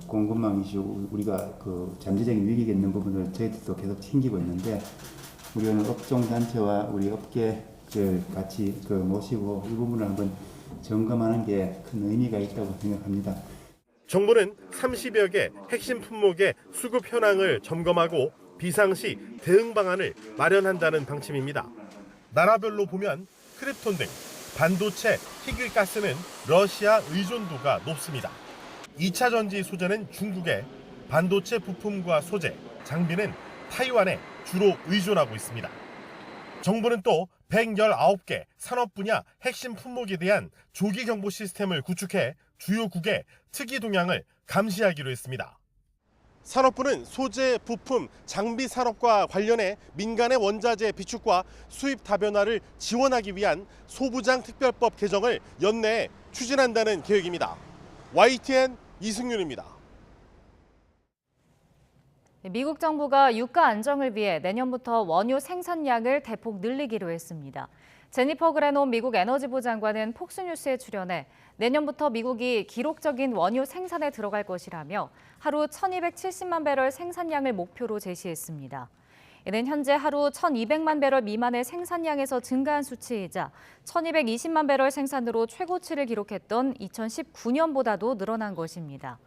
공급망 이슈 우리가 잠재적인 위기가 있는 부분을 저희들도 계속 챙기고 있는데 우리는 업종 단체와 우리 업계를 같이 모시고 이 부분을 한번 점검하는 게 큰 의미가 있다고 생각합니다. 정부는 30여 개 핵심 품목의 수급 현황을 점검하고 비상시 대응 방안을 마련한다는 방침입니다. 나라별로 보면 크립톤 등 반도체, 희귀가스는 러시아 의존도가 높습니다. 2차 전지 소재는 중국에, 반도체 부품과 소재, 장비는 타이완에 주로 의존하고 있습니다. 정부는 또 119개 산업 분야 핵심 품목에 대한 조기 경보 시스템을 구축해 주요국의 특이 동향을 감시하기로 했습니다. 산업부는 소재, 부품, 장비 산업과 관련해 민간의 원자재 비축과 수입 다변화를 지원하기 위한 소부장 특별법 개정을 연내에 추진한다는 계획입니다. YTN 이승윤입니다. 미국 정부가 유가 안정을 위해 내년부터 원유 생산량을 대폭 늘리기로 했습니다. 제니퍼 그레논 미국 에너지부 장관은 폭스뉴스에 출연해 내년부터 미국이 기록적인 원유 생산에 들어갈 것이라며 하루 1,270만 배럴 생산량을 목표로 제시했습니다. 이는 현재 하루 1,200만 배럴 미만의 생산량에서 증가한 수치이자 1,220만 배럴 생산으로 최고치를 기록했던 2019년보다도 늘어난 것입니다.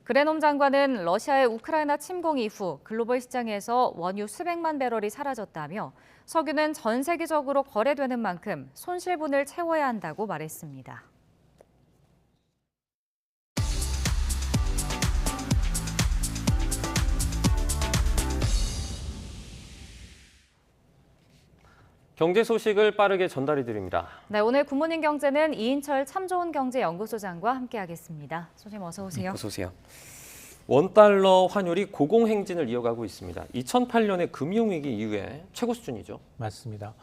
그레논 장관은 러시아의 우크라이나 침공 이후 글로벌 시장에서 원유 수백만 배럴이 사라졌다며 석유는 전 세계적으로 거래되는 만큼 손실분을 채워야 한다고 말했습니다. 경제 소식을 빠르게 전달해드립니다. 네, 오늘 굿모닝 경제는 이인철 참 좋은 경제연구소장과 함께하겠습니다. 소장님 어서 오세요. 어서 오세요. 원달러 환율이 고공행진을 이어가고 있습니다. 2008년의 금융위기 이후에 최고 수준이죠. 맞습니다.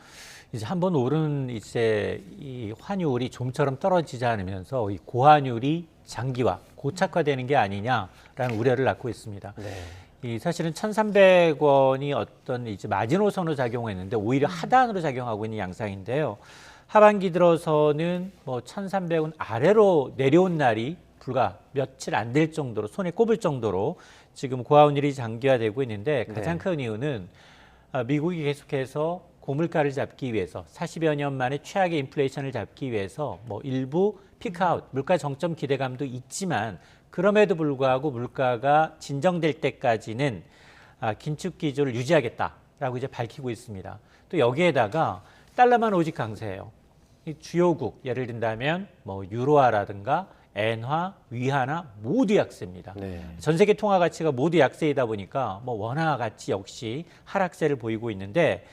이제 한번 오른 이 환율이 좀처럼 떨어지지 않으면서 이 고환율이 장기화, 고착화되는 게 아니냐라는 우려를 낳고 있습니다. 네. 이 사실은 1,300원이 어떤 이제 마지노선으로 작용했는데 오히려 하단으로 작용하고 있는 양상인데요. 하반기 들어서는 1,300원 아래로 내려온 날이 불과 며칠 안 될 정도로 손에 꼽을 정도로 지금 고환율이 장기화되고 있는데 가장 큰 이유는 미국이 계속해서 고물가를 잡기 위해서 40여 년 만에 최악의 인플레이션을 잡기 위해서 일부 피크아웃, 물가 정점 기대감도 있지만 그럼에도 불구하고 물가가 진정될 때까지는 긴축 기조를 유지하겠다라고 이제 밝히고 있습니다. 또 여기에다가 달러만 오직 강세예요. 이 주요국 예를 든다면 유로화라든가 엔화, 위화나 모두 약세입니다. 네. 전 세계 통화 가치가 모두 약세이다 보니까 원화 가치 역시 하락세를 보이고 있는데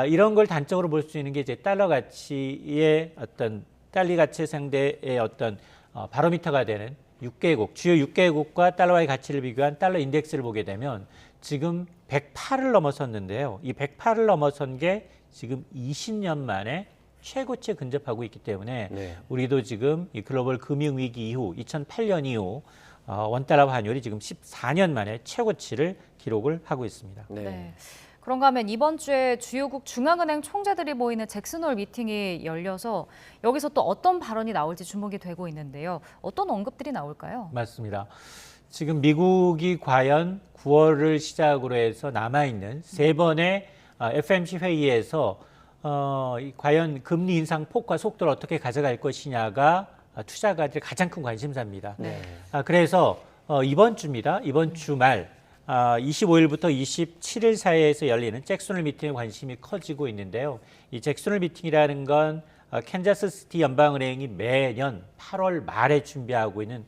이런 걸 단적으로 볼 수 있는 게 이제 달러 가치의 어떤 달러 가치 상대의 어떤 바로미터가 되는 6개국, 주요 6개국과 달러와의 가치를 비교한 달러 인덱스를 보게 되면 지금 108을 넘어섰는데요. 이 108을 넘어선 게 지금 20년 만에 최고치에 근접하고 있기 때문에 우리도 지금 이 글로벌 금융위기 이후 2008년 이후 원달러 환율이 지금 14년 만에 최고치를 기록을 하고 있습니다. 네. 그런가 하면 이번 주에 주요국 중앙은행 총재들이 모이는 잭슨홀 미팅이 열려서 여기서 또 어떤 발언이 나올지 주목이 되고 있는데요. 어떤 언급들이 나올까요? 맞습니다. 지금 미국이 과연 9월을 시작으로 해서 남아있는 3번의 FOMC 회의에서 과연 금리 인상 폭과 속도를 어떻게 가져갈 것이냐가 투자가들의 가장 큰 관심사입니다. 네. 그래서 이번 주입니다. 이번 주말 25일부터 27일 사이에서 열리는 잭슨홀 미팅에 관심이 커지고 있는데요. 이 잭슨홀 미팅이라는 건 캔자스시티 연방은행이 매년 8월 말에 준비하고 있는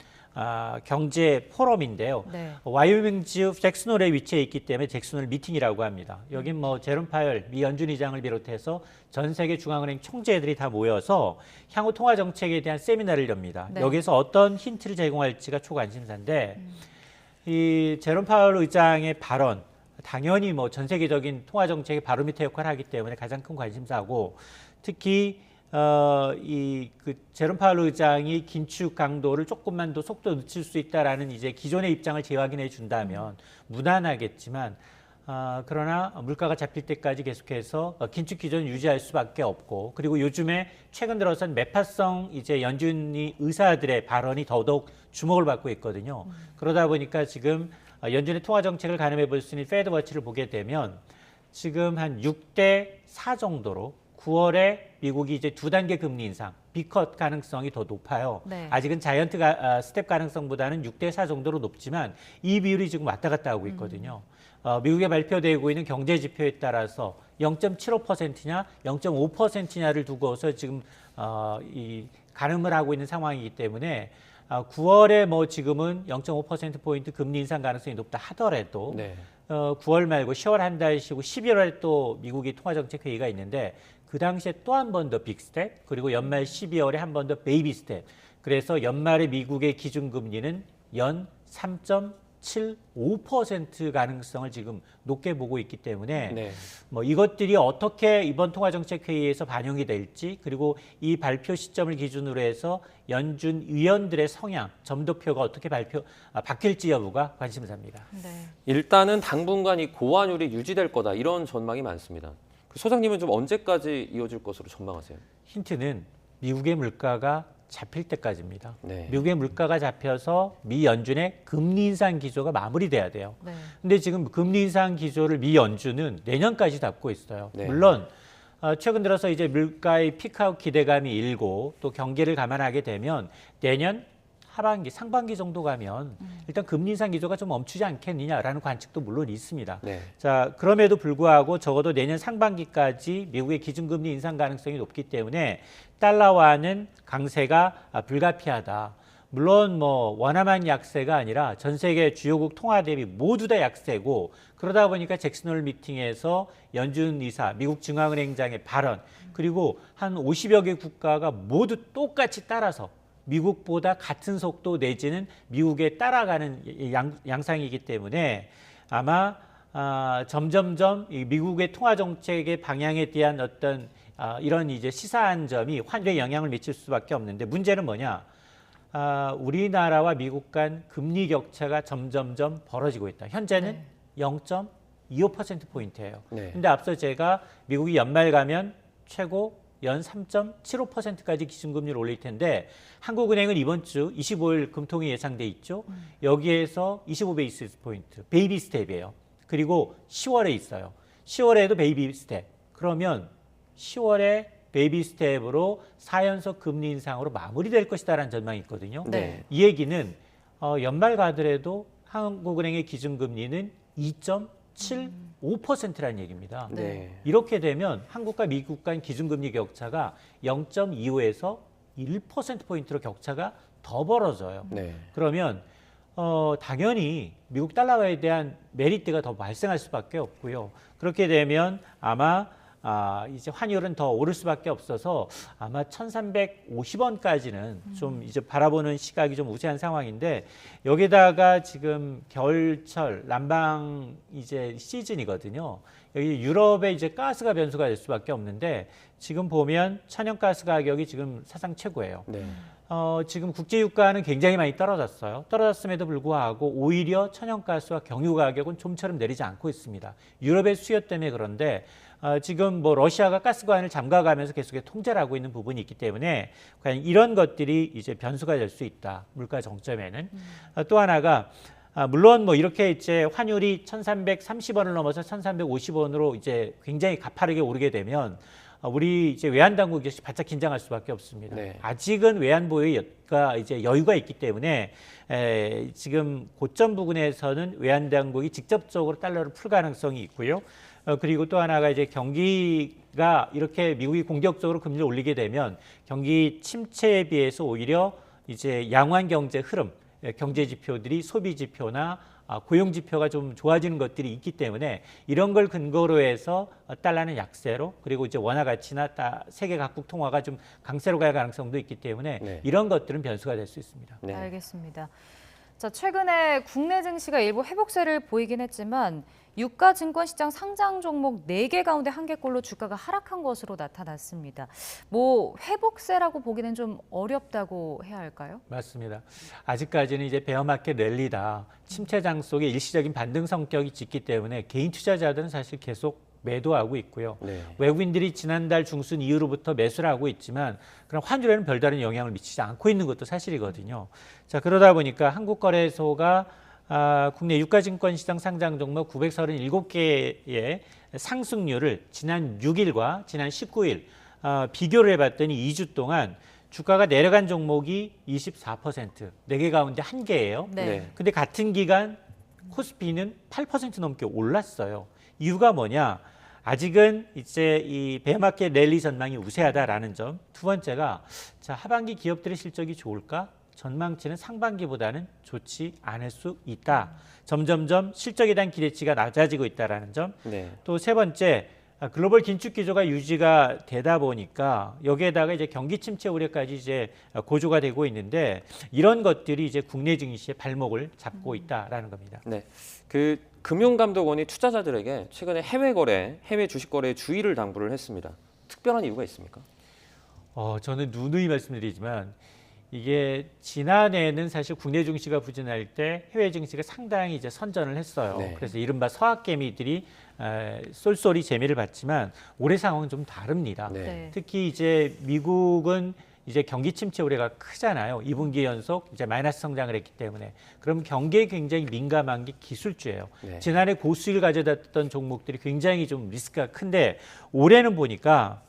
경제 포럼인데요. 네. 와이오밍주 잭슨홀에 위치해 있기 때문에 잭슨홀 미팅이라고 합니다. 여긴 뭐 제롬 파웰 미 연준 의장을 비롯해서 전 세계 중앙은행 총재들이 다 모여서 향후 통화 정책에 대한 세미나를 엽니다. 네. 여기서 어떤 힌트를 제공할지가 초관심사인데 이 제롬 파웰 의장의 발언 당연히 뭐 전 세계적인 통화 정책의 바로미터 역할을 하기 때문에 가장 큰 관심사고 특히 그 제롬 파웰 의장이 긴축 강도를 조금만 더 속도 늦출 수 있다라는 이제 기존의 입장을 재확인해 준다면 무난하겠지만 그러나 물가가 잡힐 때까지 계속해서 긴축 기조는 유지할 수밖에 없고 그리고 요즘에 최근 들어선 매파성 이제 연준이 의사들의 발언이 더더욱 주목을 받고 있거든요. 그러다 보니까 지금 연준의 통화 정책을 가늠해 볼 수 있는 페드 워치를 보게 되면 지금 한 6대4 정도로 9월에 미국이 이제 2단계 금리 인상, B컷 가능성이 더 높아요. 네. 아직은 자이언트 스텝 가능성보다는 6대4 정도로 높지만 이 비율이 지금 왔다 갔다 하고 있거든요. 미국에 발표되고 있는 경제 지표에 따라서 0.75%냐, 0.5%냐를 두고서 지금 이 가늠을 하고 있는 상황이기 때문에 9월에 뭐 지금은 0.5%포인트 금리 인상 가능성이 높다 하더라도 네. 9월 말고 10월 한 달 쉬고 11월에 또 미국이 통화정책 회의가 있는데 그 당시에 또 한 번 더 빅스텝 그리고 연말 12월에 한 번 더 베이비 스텝 그래서 연말에 미국의 기준금리는 연 3.75% 가능성을 지금 높게 보고 있기 때문에 네. 뭐 이것들이 어떻게 이번 통화정책회의에서 반영이 될지 그리고 이 발표 시점을 기준으로 해서 연준 위원들의 성향, 점도표가 어떻게 바뀔지 여부가 관심사입니다. 네. 일단은 당분간 이 고환율이 유지될 거다 이런 전망이 많습니다. 소장님은 좀 언제까지 이어질 것으로 전망하세요? 힌트는 미국의 물가가 잡힐 때까지입니다. 네. 미국의 물가가 잡혀서 미 연준의 금리 인상 기조가 마무리돼야 돼요. 네. 근데 지금 금리 인상 기조를 미 연준은 내년까지 잡고 있어요. 네. 물론 최근 들어서 이제 물가의 피크아웃 기대감이 일고 또 경기를 감안하게 되면 내년 하반기, 상반기 정도 가면 일단 금리 인상 기조가 좀 멈추지 않겠느냐라는 관측도 물론 있습니다. 네. 자, 그럼에도 불구하고 적어도 내년 상반기까지 미국의 기준금리 인상 가능성이 높기 때문에 달러화는 강세가 불가피하다. 물론 뭐 원화만 약세가 아니라 전 세계 주요국 통화 대비 모두 다 약세고 그러다 보니까 잭슨홀 미팅에서 연준 의사, 미국 중앙은행장의 발언 그리고 한 50여 개 국가가 모두 똑같이 따라서 미국보다 같은 속도 내지는 미국에 따라가는 양상이기 때문에 아마 점점점 이 미국의 통화 정책의 방향에 대한 어떤 이런 이제 시사한 점이 환율에 영향을 미칠 수밖에 없는데 문제는 뭐냐? 우리나라와 미국 간 금리 격차가 점점점 벌어지고 있다. 현재는 0.25%포인트예요. 네. 근데 앞서 제가 미국이 연말 가면 최고 연 3.75%까지 기준금리를 올릴 텐데 한국은행은 이번 주 25일 금통위 예상돼 있죠. 여기에서 25베이스 포인트, 베이비 스텝이에요. 그리고 10월에 있어요. 10월에도 베이비 스텝. 그러면 10월에 베이비 스텝으로 4연속 금리 인상으로 마무리될 것이다라는 전망이 있거든요. 네. 이 얘기는 연말 가더라도 한국은행의 기준금리는 2.75%라는 얘기입니다. 네. 이렇게 되면 한국과 미국 간 기준금리 격차가 0.25에서 1%포인트로 격차가 더 벌어져요. 네. 그러면 당연히 미국 달러화에 대한 메리트가 더 발생할 수밖에 없고요. 그렇게 되면 아마 이제 환율은 더 오를 수밖에 없어서 아마 1,350원까지는 좀 이제 바라보는 시각이 좀 우세한 상황인데 여기다가 지금 겨울철 난방 이제 시즌이거든요. 여기 유럽에 이제 가스가 변수가 될 수밖에 없는데 지금 보면 천연가스 가격이 지금 사상 최고예요. 네. 지금 국제유가는 굉장히 많이 떨어졌어요. 떨어졌음에도 불구하고 오히려 천연가스와 경유 가격은 좀처럼 내리지 않고 있습니다. 유럽의 수요 때문에 그런데 지금 뭐 러시아가 가스관을 잠가가면서 계속해서 통제를 하고 있는 부분이 있기 때문에 과연 이런 것들이 이제 변수가 될 수 있다. 물가 정점에는. 또 하나가 물론 뭐 이렇게 이제 환율이 1,330원을 넘어서 1,350원으로 이제 굉장히 가파르게 오르게 되면 우리 이제 외환 당국이 바짝 긴장할 수밖에 없습니다. 네. 아직은 외환 보유가 이제 여유가 있기 때문에 지금 고점 부근에서는 외환 당국이 직접적으로 달러를 풀 가능성이 있고요. 그리고 또 하나가 이제 경기가 이렇게 미국이 공격적으로 금리를 올리게 되면 경기 침체에 비해서 오히려 이제 양호한 경제 흐름, 경제 지표들이 소비 지표나 고용 지표가 좀 좋아지는 것들이 있기 때문에 이런 걸 근거로 해서 달러는 약세로 그리고 이제 원화 가치나 세계 각국 통화가 좀 강세로 갈 가능성도 있기 때문에 네. 이런 것들은 변수가 될 수 있습니다. 네. 알겠습니다. 자, 최근에 국내 증시가 일부 회복세를 보이긴 했지만 유가 증권시장 상장 종목 4개 가운데 1개꼴로 주가가 하락한 것으로 나타났습니다. 뭐 회복세라고 보기는 좀 어렵다고 해야 할까요? 맞습니다. 아직까지는 이제 베어마켓 랠리다. 침체장 속에 일시적인 반등 성격이 짙기 때문에 개인 투자자들은 사실 계속 매도하고 있고요. 네. 외국인들이 지난달 중순 이후로부터 매수를 하고 있지만 그럼 환율에는 별다른 영향을 미치지 않고 있는 것도 사실이거든요. 자, 그러다 보니까 한국거래소가 국내 유가증권시장 상장 종목 937개의 상승률을 지난 6일과 지난 19일 비교를 해봤더니 2주 동안 주가가 내려간 종목이 24%, 4개 가운데 1개예요. 네. 근데 같은 기간 코스피는 8% 넘게 올랐어요. 이유가 뭐냐? 아직은 이제 이 베어마켓 랠리 전망이 우세하다라는 점. 두 번째가 자, 하반기 기업들의 실적이 좋을까? 전망치는 상반기보다는 좋지 않을 수 있다. 점점점 실적에 대한 기대치가 낮아지고 있다라는 점. 네. 또 세 번째, 글로벌 긴축 기조가 유지가 되다 보니까 여기에다가 이제 경기 침체 우려까지 이제 고조가 되고 있는데 이런 것들이 이제 국내 증시의 발목을 잡고 있다라는 겁니다. 네. 그 금융감독원이 투자자들에게 최근에 해외 거래, 해외 주식 거래에 주의를 당부를 했습니다. 특별한 이유가 있습니까? 저는 누누이 말씀드리지만 이게 지난해에는 사실 국내 증시가 부진할 때 해외 증시가 상당히 이제 선전을 했어요. 네. 그래서 이른바 서학개미들이 쏠쏠이 재미를 봤지만 올해 상황은 좀 다릅니다. 네. 특히 이제 미국은 이제 경기 침체 우려가 크잖아요. 2분기 연속 이제 마이너스 성장을 했기 때문에. 그럼 경기에 굉장히 민감한 게 기술주예요. 네. 지난해 고수익을 가져다던 종목들이 굉장히 좀 리스크가 큰데 올해는 보니까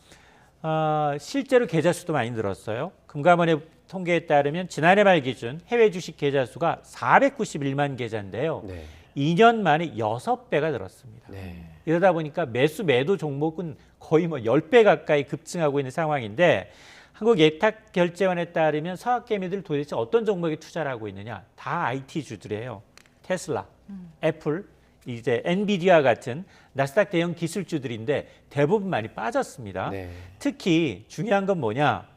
실제로 계좌 수도 많이 늘었어요. 금감원의 통계에 따르면 지난해 말 기준 해외 주식 계좌 수가 491만 계좌인데요. 네. 2년 만에 6배가 늘었습니다. 네. 이러다 보니까 매도 종목은 거의 뭐 10배 가까이 급증하고 있는 상황인데 한국예탁결제원에 따르면 서학개미들 도대체 어떤 종목에 투자를 하고 있느냐? 다 IT주들이에요. 테슬라, 애플, 이제 엔비디아 같은 나스닥 대형 기술주들인데 대부분 많이 빠졌습니다. 네. 특히 중요한 건 뭐냐?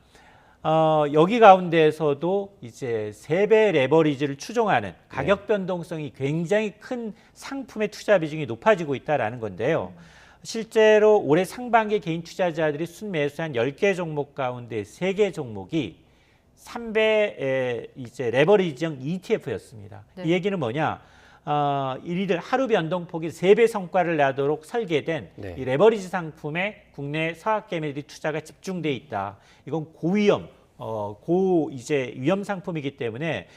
여기 가운데에서도 이제 3배 레버리지를 추종하는 가격 변동성이 굉장히 큰 상품의 투자 비중이 높아지고 있다는 건데요. 실제로 올해 상반기 개인 투자자들이 순매수한 10개 종목 가운데 3개 종목이 3배 이제 레버리지형 ETF였습니다. 네. 이 얘기는 뭐냐? 이들 하루 변동폭이 3배 성과를 내도록 설계된 네. 이 레버리지 상품에 국내 서학개미들이 투자가 집중돼 있다. 이건 고위험, 이제 위험 상품이기 때문에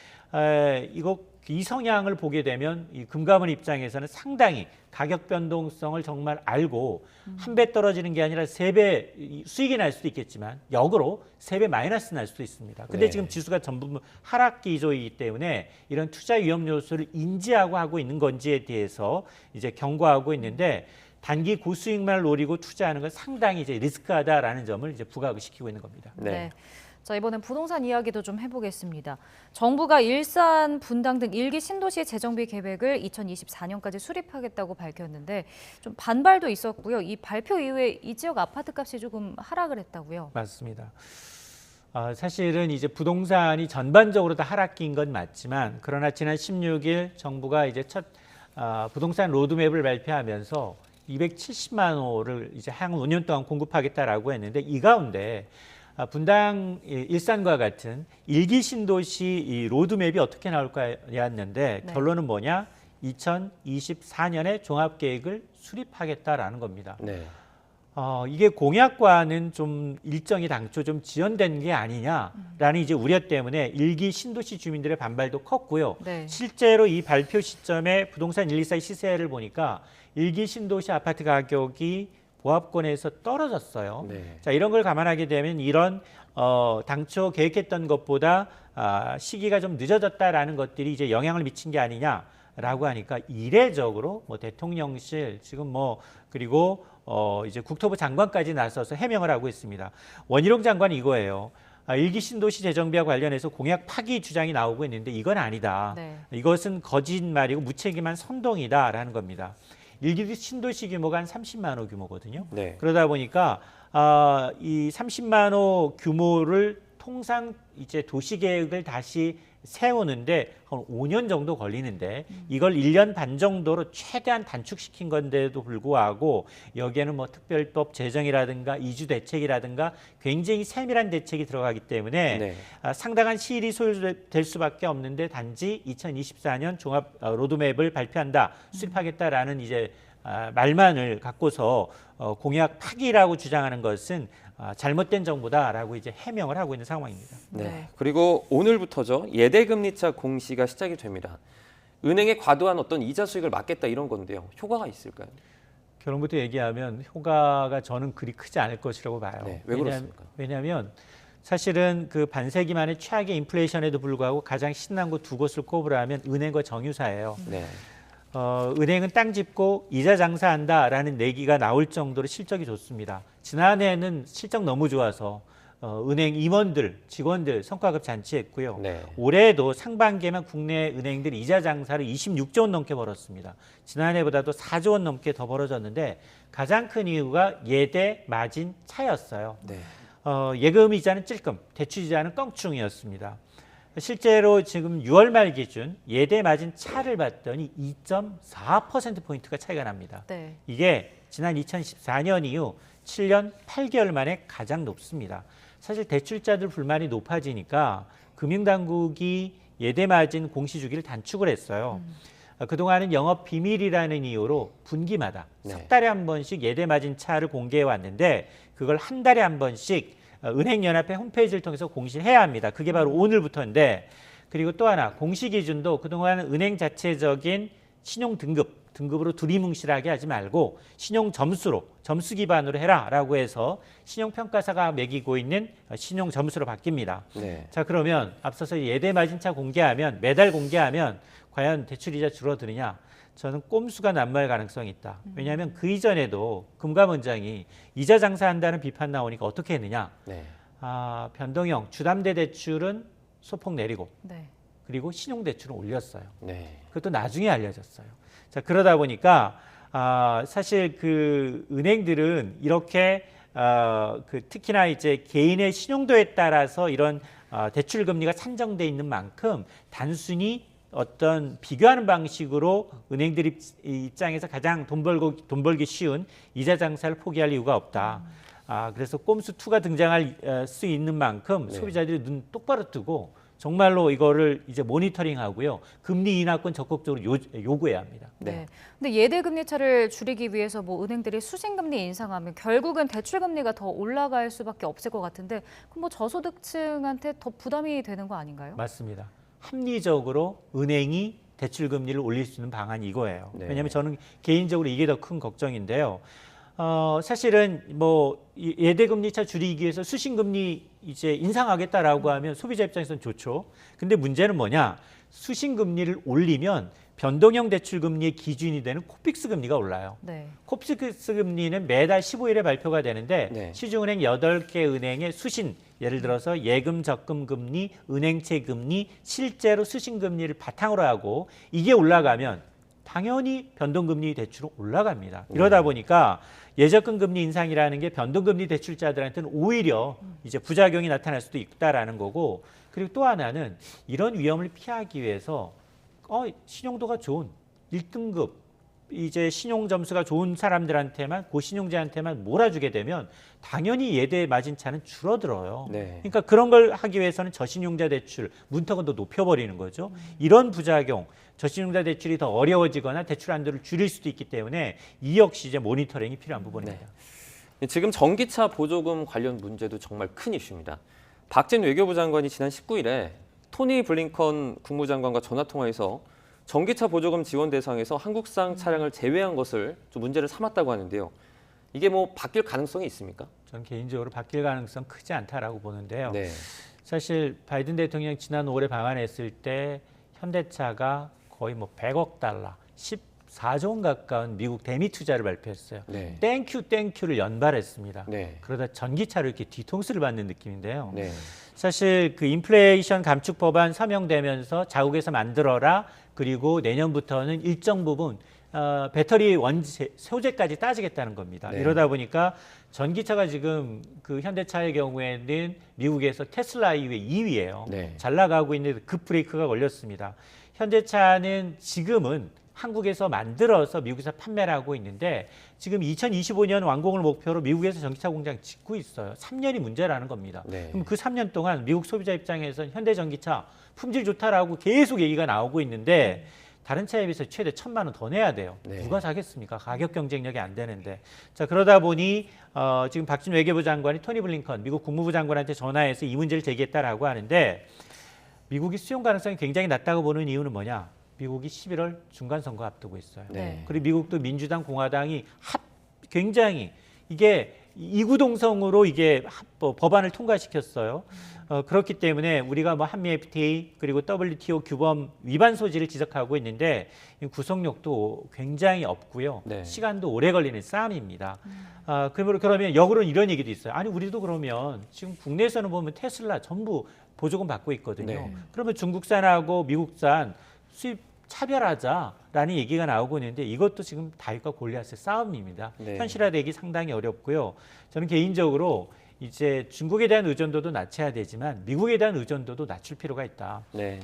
이 성향을 보게 되면 이 금감원 입장에서는 상당히 가격 변동성을 정말 알고 한 배 떨어지는 게 아니라 3배 수익이 날 수도 있겠지만 역으로 3배 마이너스 날 수도 있습니다. 근데 네. 지금 지수가 전부 하락 기조이기 때문에 이런 투자 위험 요소를 인지하고 하고 있는 건지에 대해서 이제 경고하고 있는데 단기 고수익만을 노리고 투자하는 건 상당히 이제 리스크하다라는 점을 이제 부각시키고 있는 겁니다. 네. 자, 이번엔 부동산 이야기도 좀 해보겠습니다. 정부가 일산, 분당 등 1기 신도시 재정비 계획을 2024년까지 수립하겠다고 밝혔는데 좀 반발도 있었고요. 이 발표 이후에 이 지역 아파트 값이 조금 하락을 했다고요. 맞습니다. 사실은 이제 부동산이 전반적으로 다 하락기인 건 맞지만 그러나 지난 16일 정부가 이제 첫 부동산 로드맵을 발표하면서 270만 호를 이제 향후 5년 동안 공급하겠다라고 했는데 이 가운데 분당 일산과 같은 1기 신도시 이 로드맵이 어떻게 나올까였는데 네. 결론은 뭐냐? 2024년에 종합계획을 수립하겠다라는 겁니다. 네. 이게 공약과는 좀 일정이 당초 좀 지연된 게 아니냐라는 이제 우려 때문에 일기 신도시 주민들의 반발도 컸고요. 네. 실제로 이 발표 시점에 부동산 1, 2, 4 시세를 보니까 일기 신도시 아파트 가격이 보합권에서 떨어졌어요. 네. 자, 이런 걸 감안하게 되면 이런 당초 계획했던 것보다 시기가 좀 늦어졌다라는 것들이 이제 영향을 미친 게 아니냐라고 하니까 이례적으로 뭐 대통령실 지금 뭐 그리고 이제 국토부 장관까지 나서서 해명을 하고 있습니다. 원희룡 장관이 이거예요. 일기 신도시 재정비와 관련해서 공약 파기 주장이 나오고 있는데 이건 아니다. 네. 이것은 거짓말이고 무책임한 선동이다라는 겁니다. 일기 신도시 규모가 한 30만 호 규모거든요. 네. 그러다 보니까 이 30만 호 규모를 통상 이제 도시 계획을 다시 세우는데 한 5년 정도 걸리는데 이걸 1년 반 정도로 최대한 단축시킨 건데도 불구하고 여기에는 뭐 특별법 제정이라든가 이주 대책이라든가 굉장히 세밀한 대책이 들어가기 때문에 네. 상당한 시일이 소요될 수밖에 없는데 단지 2024년 종합 로드맵을 발표한다, 수립하겠다라는 이제 말만을 갖고서 공약 파기라고 주장하는 것은 잘못된 정보다라고 이제 해명을 하고 있는 상황입니다. 네. 그리고 오늘부터죠. 예대금리차 공시가 시작이 됩니다. 은행의 과도한 어떤 이자 수익을 막겠다 이런 건데요. 효과가 있을까요? 결론부터 얘기하면 효과가 저는 그리 크지 않을 것이라고 봐요. 네. 왜 그렇습니까? 왜냐하면 사실은 그 반세기 만에 최악의 인플레이션에도 불구하고 가장 신난 곳 두 곳을 꼽으라면 은행과 정유사예요. 네. 은행은 땅 짚고 이자 장사한다라는 내기가 나올 정도로 실적이 좋습니다. 지난해에는 실적 너무 좋아서 은행 임원들, 직원들 성과급 잔치했고요. 네. 올해도 상반기에만 국내 은행들이 이자 장사를 26조 원 넘게 벌었습니다. 지난해보다도 4조 원 넘게 더 벌어졌는데 가장 큰 이유가 예대 마진 차였어요. 네. 예금 이자는 찔끔, 대출 이자는 껑충이었습니다. 실제로 지금 6월 말 기준 예대 마진 차를 봤더니 2.4%포인트가 차이가 납니다. 네. 이게 지난 2014년 이후 7년 8개월 만에 가장 높습니다. 사실 대출자들 불만이 높아지니까 금융당국이 예대 마진 공시 주기를 단축을 했어요. 그동안은 영업 비밀이라는 이유로 분기마다 석 달에 한 번씩 예대 마진 차를 공개해 왔는데 그걸 한 달에 한 번씩 은행연합회 홈페이지를 통해서 공시를 해야 합니다. 그게 바로 오늘부터인데 그리고 또 하나 공시 기준도 그동안 은행 자체적인 신용 등급으로 두리뭉실하게 하지 말고 신용 점수로 점수 기반으로 해라라고 해서 신용평가사가 매기고 있는 신용 점수로 바뀝니다. 네. 자 그러면 앞서서 예대 마진차 공개하면 매달 공개하면 과연 대출이자 줄어드느냐? 저는 꼼수가 난무할 가능성이 있다. 왜냐하면 그 이전에도 금감원장이 이자 장사한다는 비판 나오니까 어떻게 했느냐. 네. 변동형 주담대 대출은 소폭 내리고 네. 그리고 신용대출은 올렸어요. 네. 그것도 나중에 알려졌어요. 자 그러다 보니까 사실 그 은행들은 이렇게 특히나 이제 개인의 신용도에 따라서 이런 대출 금리가 산정돼 있는 만큼 단순히 어떤 비교하는 방식으로 은행들 입장에서 가장 돈 벌기 쉬운 이자 장사를 포기할 이유가 없다. 그래서 꼼수 2가 등장할 수 있는 만큼 소비자들이 눈 똑바로 뜨고 정말로 이거를 이제 모니터링하고요. 금리 인하권 적극적으로 요구해야 합니다. 네. 근데 예대 금리 차를 줄이기 위해서 뭐 은행들이 수신금리 인상하면 결국은 대출 금리가 더 올라갈 수밖에 없을 것 같은데 그럼 뭐 저소득층한테 더 부담이 되는 거 아닌가요? 맞습니다. 합리적으로 은행이 대출 금리를 올릴 수 있는 방안이 이거예요. 네. 왜냐하면 저는 개인적으로 이게 더 큰 걱정인데요. 사실은 뭐 예대금리차 줄이기 위해서 수신금리 이제 인상하겠다라고 하면 소비자 입장에서는 좋죠. 근데 문제는 뭐냐? 수신금리를 올리면 변동형 대출금리의 기준이 되는 코픽스 금리가 올라요. 네. 코픽스 금리는 매달 15일에 발표가 되는데 네. 시중은행 8개 은행의 수신, 예를 들어서 예금 적금 금리, 은행채 금리, 실제로 수신 금리를 바탕으로 하고 이게 올라가면 당연히 변동금리 대출은 올라갑니다. 이러다 보니까 예적금 금리 인상이라는 게 변동금리 대출자들한테는 오히려 이제 부작용이 나타날 수도 있다라는 거고 그리고 또 하나는 이런 위험을 피하기 위해서 신용도가 좋은 1등급 이제 신용 점수가 좋은 사람들한테만 고신용자한테만 몰아주게 되면 당연히 예대 마진차는 줄어들어요. 네. 그러니까 그런 걸 하기 위해서는 저신용자 대출 문턱은 더 높여버리는 거죠. 이런 부작용 저신용자 대출이 더 어려워지거나 대출 한도를 줄일 수도 있기 때문에 이 역시 이제 모니터링이 필요한 부분입니다. 네. 지금 전기차 보조금 관련 문제도 정말 큰 이슈입니다. 박진 외교부 장관이 지난 19일에 토니 블링컨 국무장관과 전화통화에서 전기차 보조금 지원 대상에서 한국산 차량을 제외한 것을 좀 문제를 삼았다고 하는데요. 이게 뭐 바뀔 가능성이 있습니까? 전 개인적으로 바뀔 가능성 크지 않다라고 보는데요. 네. 사실 바이든 대통령이 지난 5월에 방한했을 때 현대차가 거의 뭐 100억 달러, 14조 원 가까운 미국 대미 투자를 발표했어요. 네. 땡큐를 연발했습니다. 네. 그러다 전기차로 이렇게 뒤통수를 받는 느낌인데요. 네. 사실 그 인플레이션 감축 법안 서명되면서 자국에서 만들어라, 그리고 내년부터는 일정 부분 배터리 원재 소재까지 따지겠다는 겁니다. 네. 이러다 보니까 전기차가 지금 그 현대차의 경우에는 미국에서 테슬라 이후에 2위예요. 네. 잘 나가고 있는데 급 브레이크가 걸렸습니다. 현대차는 지금은 한국에서 만들어서 미국에서 판매를 하고 있는데 지금 2025년 완공을 목표로 미국에서 전기차 공장 짓고 있어요. 3년이 문제라는 겁니다. 네. 그럼 그 3년 동안 미국 소비자 입장에서는 현대 전기차 품질 좋다라고 계속 얘기가 나오고 있는데 다른 차에 비해서 최대 1,000만 원 더 내야 돼요. 네. 누가 사겠습니까? 가격 경쟁력이 안 되는데. 자, 그러다 보니 지금 박진 외교부 장관이 토니 블링컨 미국 국무부 장관한테 전화해서 이 문제를 제기했다라고 하는데 미국이 수용 가능성이 굉장히 낮다고 보는 이유는 뭐냐? 미국이 11월 중간선거 앞두고 있어요. 네. 그리고 미국도 민주당, 공화당이 굉장히 이게 이구동성으로 이게 법안을 통과시켰어요. 그렇기 때문에 우리가 뭐 한미 FTA 그리고 WTO 규범 위반 소지를 지적하고 있는데 구속력도 굉장히 없고요. 네. 시간도 오래 걸리는 싸움입니다. 그러면 역으로는 이런 얘기도 있어요. 아니 우리도 그러면 지금 국내에서는 보면 테슬라 전부 보조금 받고 있거든요. 네. 그러면 중국산하고 미국산 수입 차별하자라는 얘기가 나오고 있는데 이것도 지금 다윗과 골리앗의 싸움입니다. 네. 현실화되기 상당히 어렵고요. 저는 개인적으로 이제 중국에 대한 의존도도 낮춰야 되지만 미국에 대한 의존도도 낮출 필요가 있다. 네.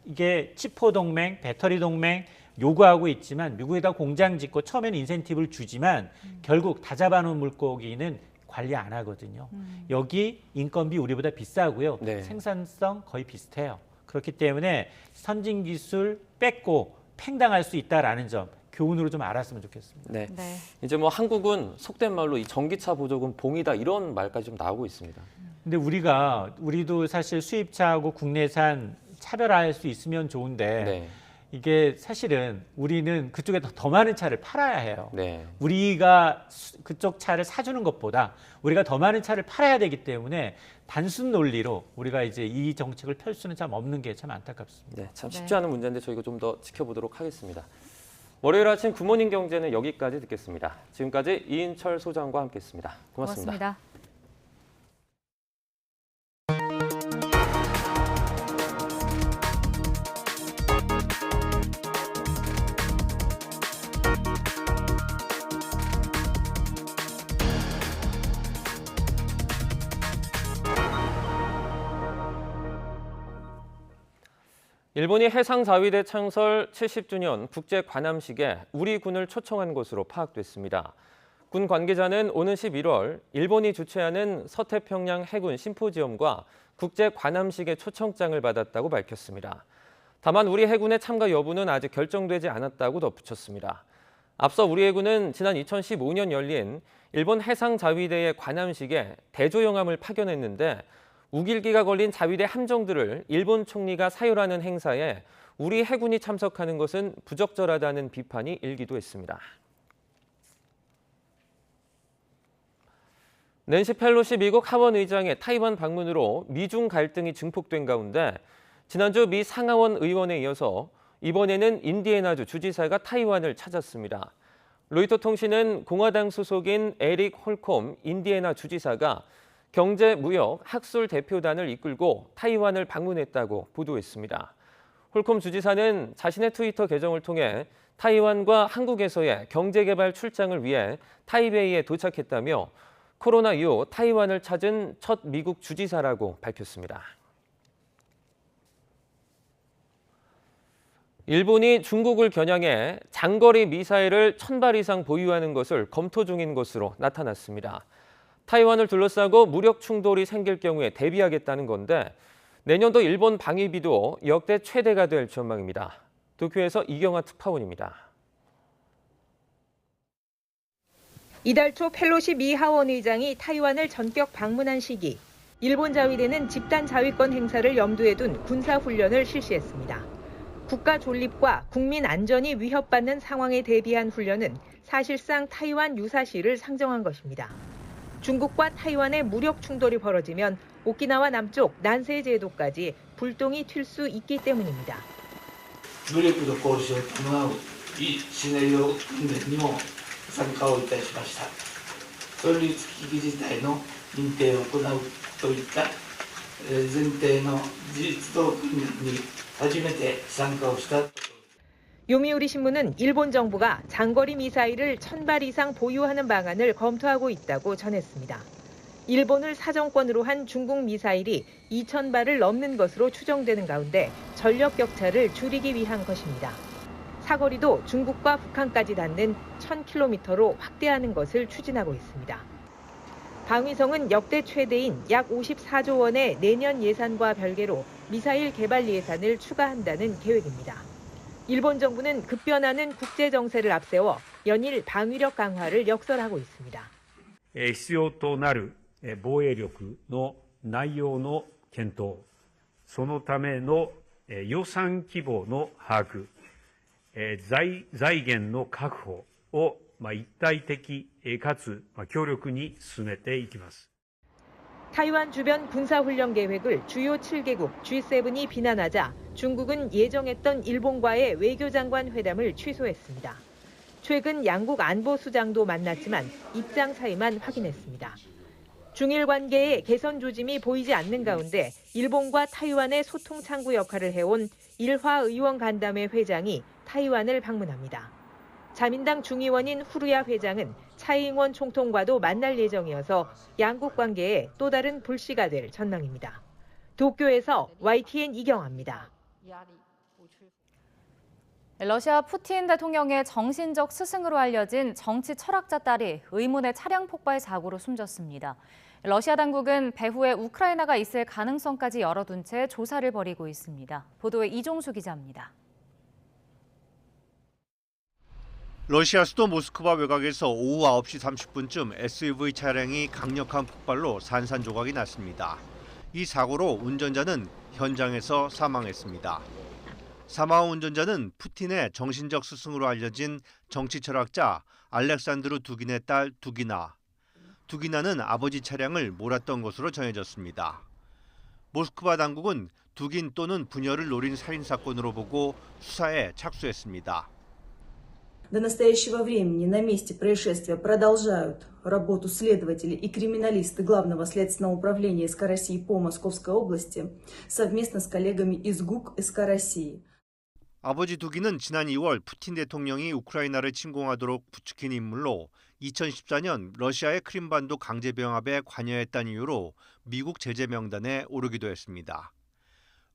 이게 치포 동맹, 배터리 동맹 요구하고 있지만 미국에다 공장 짓고 처음에는 인센티브를 주지만 결국 다 잡아놓은 물고기는 관리 안 하거든요. 여기 인건비 우리보다 비싸고요. 네. 생산성 거의 비슷해요. 그렇기 때문에 선진 기술 뺏고 팽당할 수 있다라는 점 교훈으로 좀 알았으면 좋겠습니다. 네. 네. 이제 뭐 한국은 속된 말로 이 전기차 보조금 봉이다 이런 말까지 좀 나오고 있습니다. 근데 우리도 사실 수입차하고 국내산 차별화할 수 있으면 좋은데 네. 이게 사실은 우리는 그쪽에 더 많은 차를 팔아야 해요. 네. 우리가 그쪽 차를 사주는 것보다 우리가 더 많은 차를 팔아야 되기 때문에 단순 논리로 우리가 이제 이 정책을 펼 수는 참 없는 게 참 안타깝습니다. 네, 참 쉽지 않은 문제인데 저희가 좀 더 지켜보도록 하겠습니다. 월요일 아침 굿모닝 경제는 여기까지 듣겠습니다. 지금까지 이인철 소장과 함께했습니다. 고맙습니다. 고맙습니다. 일본이 해상자위대 창설 70주년 국제관함식에 우리 군을 초청한 것으로 파악됐습니다. 군 관계자는 오는 11월 일본이 주최하는 서태평양 해군 심포지엄과 국제관함식의 초청장을 받았다고 밝혔습니다. 다만 우리 해군의 참가 여부는 아직 결정되지 않았다고 덧붙였습니다. 앞서 우리 해군은 지난 2015년 열린 일본 해상자위대의 관함식에 대조영함을 파견했는데 우길기가 걸린 자위대 함정들을 일본 총리가 사율하는 행사에 우리 해군이 참석하는 것은 부적절하다는 비판이 일기도 했습니다. 낸시 펠로시 미국 하원 의장의 타이완 방문으로 미중 갈등이 증폭된 가운데 지난주 미 상하원 의원에 이어서 이번에는 인디애나주 주지사가 타이완을 찾았습니다. 로이터 통신은 공화당 소속인 에릭 홀콤 인디애나 주지사가 경제, 무역, 학술 대표단을 이끌고 타이완을 방문했다고 보도했습니다. 홀콤 주지사는 자신의 트위터 계정을 통해 타이완과 한국에서의 경제개발 출장을 위해 타이베이에 도착했다며 코로나 이후 타이완을 찾은 첫 미국 주지사라고 밝혔습니다. 일본이 중국을 겨냥해 장거리 미사일을 1000발 이상 보유하는 것을 검토 중인 것으로 나타났습니다. 타이완을 둘러싸고 무력 충돌이 생길 경우에 대비하겠다는 건데 내년도 일본 방위비도 역대 최대가 될 전망입니다. 도쿄에서 이경아 특파원입니다. 이달 초 펠로시 미 하원 의장이 타이완을 전격 방문한 시기, 일본 자위대는 집단 자위권 행사를 염두에 둔 군사훈련을 실시했습니다. 국가 존립과 국민 안전이 위협받는 상황에 대비한 훈련은 사실상 타이완 유사시를 상정한 것입니다. 중국과 타이완의 무력 충돌이 벌어지면 오키나와 남쪽 난세 제도까지 불똥이 튈 수 있기 때문입니다. 武力の行使を伴う非シナリオ訓練にも参加をいたしました。存立危機事態の認定を行うといった前提の事実動訓練に初めて参加をした。 요미우리 신문은 일본 정부가 장거리 미사일을 1000발 이상 보유하는 방안을 검토하고 있다고 전했습니다. 일본을 사정권으로 한 중국 미사일이 2000발을 넘는 것으로 추정되는 가운데 전력 격차를 줄이기 위한 것입니다. 사거리도 중국과 북한까지 닿는 1000km로 확대하는 것을 추진하고 있습니다. 방위성은 역대 최대인 약 54조 원의 내년 예산과 별개로 미사일 개발 예산을 추가한다는 계획입니다. 일본 정부는 급변하는 국제 정세를 앞세워 연일 방위력 강화를 역설하고 있습니다. 必要となる防衛力の内容の検討、そのための予算規模の把握、財源の確保を一体的かつ強力に進めていきます。 타이완 주변 군사훈련 계획을 주요 7개국 G7이 비난하자 중국은 예정했던 일본과의 외교장관 회담을 취소했습니다. 최근 양국 안보수장도 만났지만 입장 차이만 확인했습니다. 중일 관계의 개선 조짐이 보이지 않는 가운데 일본과 타이완의 소통 창구 역할을 해온 일화 의원 간담회 회장이 타이완을 방문합니다. 자민당 중의원인 후루야 회장은 차이잉원 총통과도 만날 예정이어서 양국 관계에 또 다른 불씨가 될 전망입니다. 도쿄에서 YTN 이경아입니다. 러시아 푸틴 대통령의 정신적 스승으로 알려진 정치 철학자 딸이 의문의 차량 폭발 사고로 숨졌습니다. 러시아 당국은 배후에 우크라이나가 있을 가능성까지 열어둔 채 조사를 벌이고 있습니다. 보도에 이종수 기자입니다. 러시아 수도 모스크바 외곽에서 오후 9시 30분쯤 SUV 차량이 강력한 폭발로 산산조각이 났습니다. 이 사고로 운전자는 현장에서 사망했습니다. 사망한 운전자는 푸틴의 정신적 스승으로 알려진 정치 철학자 알렉산드르 두긴의 딸 두기나. 두기나는 아버지 차량을 몰았던 것으로 전해졌습니다. 모스크바 당국은 두긴 또는 부녀를 노린 살인사건으로 보고 수사에 착수했습니다. До настоящего времени на месте происшествия продолжают работу следователи и криминалисты Главного следственного управления СК России по Московской области совместно с коллегами из ГУК СК России. 아버지 두기는 지난 2월 푸틴 대통령이 우크라이나를 침공하도록 부추긴 인물로 2014년 러시아의 크림반도 강제 병합에 관여했다는 이유로 미국 제재 명단에 오르기도 했습니다.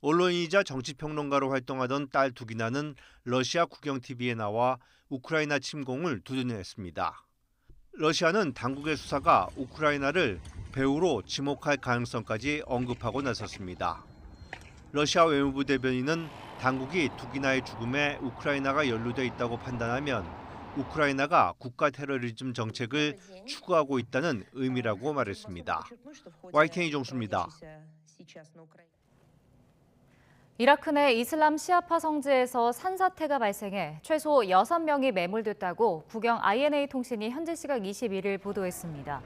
언론인이자 정치평론가로 활동하던 딸 두기나는 러시아 국영TV에 나와 우크라이나 침공을 두둔했습니다. 러시아는 당국의 수사가 우크라이나를 배후로 지목할 가능성까지 언급하고 나섰습니다. 러시아 외무부 대변인은 당국이 두기나의 죽음에 우크라이나가 연루돼 있다고 판단하면 우크라이나가 국가 테러리즘 정책을 추구하고 있다는 의미라고 말했습니다. YTN 이종수입니다. 이라크 내 이슬람 시아파 성지에서 산사태가 발생해 최소 6명이 매몰됐다고 국영 INA 통신이 현지 시각 21일 보도했습니다.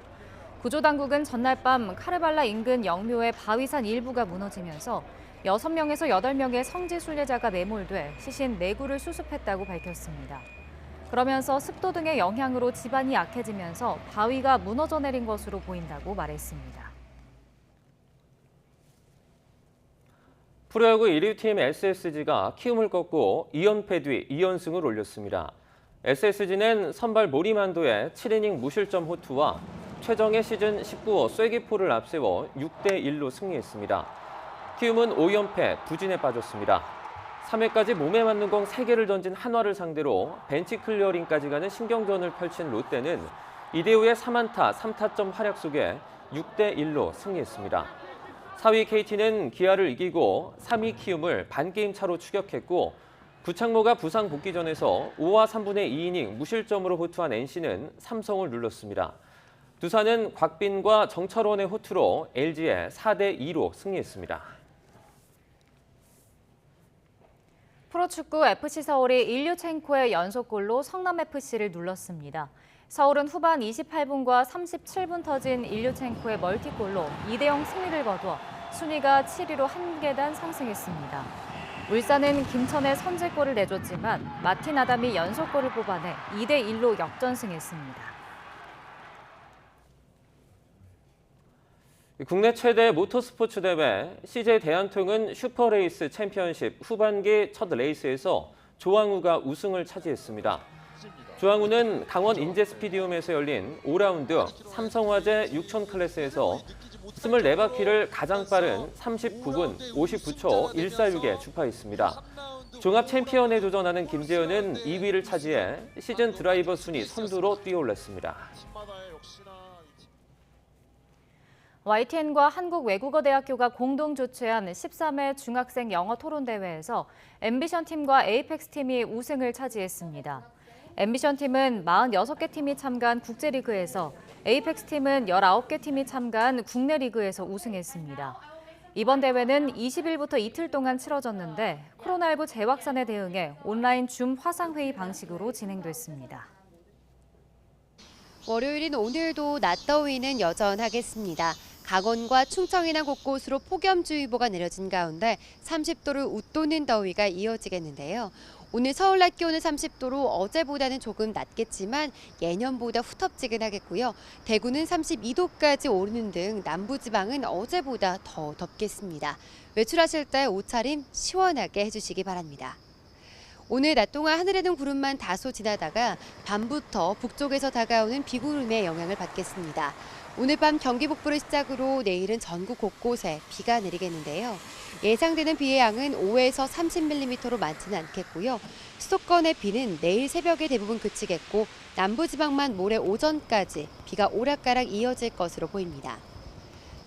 구조당국은 전날 밤 카르발라 인근 영묘의 바위산 일부가 무너지면서 6명에서 8명의 성지 순례자가 매몰돼 시신 4구를 수습했다고 밝혔습니다. 그러면서 습도 등의 영향으로 지반이 약해지면서 바위가 무너져 내린 것으로 보인다고 말했습니다. 프로야구 1위 팀 SSG가 키움을 꺾고 2연패 뒤 2연승을 올렸습니다. SSG는 선발 모리만도의 7이닝 무실점 호투와 최정의 시즌 19호 쐐기포를 앞세워 6대1로 승리했습니다. 키움은 5연패 부진에 빠졌습니다. 3회까지 몸에 맞는 공 3개를 던진 한화를 상대로 벤치 클리어링까지 가는 신경전을 펼친 롯데는 이대호의 3안타 3타점 활약 속에 6대1로 승리했습니다. 4위 KT는 기아를 이기고 3위 키움을 반게임 차로 추격했고 구창모가 부상 복귀전에서 5와 3분의 2이닝 무실점으로 호투한 NC는 삼성을 눌렀습니다. 두산은 곽빈과 정철원의 호투로 LG에 4대2로 승리했습니다. 프로축구 FC 서울이 일류첸코의 연속골로 성남FC를 눌렀습니다. 서울은 후반 28분과 37분 터진 일류첸코의 멀티골로 2대0 승리를 거두어 순위가 7위로 한 계단 상승했습니다. 울산은 김천의 선제골을 내줬지만 마틴 아담이 연속골을 뽑아내 2대1로 역전승했습니다. 국내 최대 모터스포츠 대회 CJ 대한통운 슈퍼레이스 챔피언십 후반기 첫 레이스에서 조항우가 우승을 차지했습니다. 조항우는 강원 인제스피디움에서 열린 5라운드 삼성화재 6000 클래스에서 24바퀴를 가장 빠른 39분 59초 146에 주파했습니다. 종합 챔피언에 도전하는 김재현은 2위를 차지해 시즌 드라이버 순위 선두로 뛰어올랐습니다. YTN과 한국외국어대학교가 공동 주최한 13회 중학생 영어 토론 대회에서 앰비션 팀과 에이펙스 팀이 우승을 차지했습니다. 앰비션 팀은 46개 팀이 참가한 국제리그에서 에이펙스 팀은 19개 팀이 참가한 국내 리그에서 우승했습니다. 이번 대회는 20일부터 이틀 동안 치러졌는데 코로나19 재확산에 대응해 온라인 줌 화상회의 방식으로 진행됐습니다. 월요일인 오늘도 낮더위는 여전하겠습니다. 강원과 충청이나 곳곳으로 폭염주의보가 내려진 가운데 30도를 웃도는 더위가 이어지겠는데요. 오늘 서울 낮 기온은 30도로 어제보다는 조금 낮겠지만 예년보다 후텁지근하겠고요. 대구는 32도까지 오르는 등 남부지방은 어제보다 더 덥겠습니다. 외출하실 때 옷차림 시원하게 해주시기 바랍니다. 오늘 낮 동안 하늘에는 구름만 다소 지나다가 밤부터 북쪽에서 다가오는 비구름의 영향을 받겠습니다. 오늘 밤 경기 북부를 시작으로 내일은 전국 곳곳에 비가 내리겠는데요. 예상되는 비의 양은 5에서 30mm로 많지는 않겠고요. 수도권의 비는 내일 새벽에 대부분 그치겠고 남부지방만 모레 오전까지 비가 오락가락 이어질 것으로 보입니다.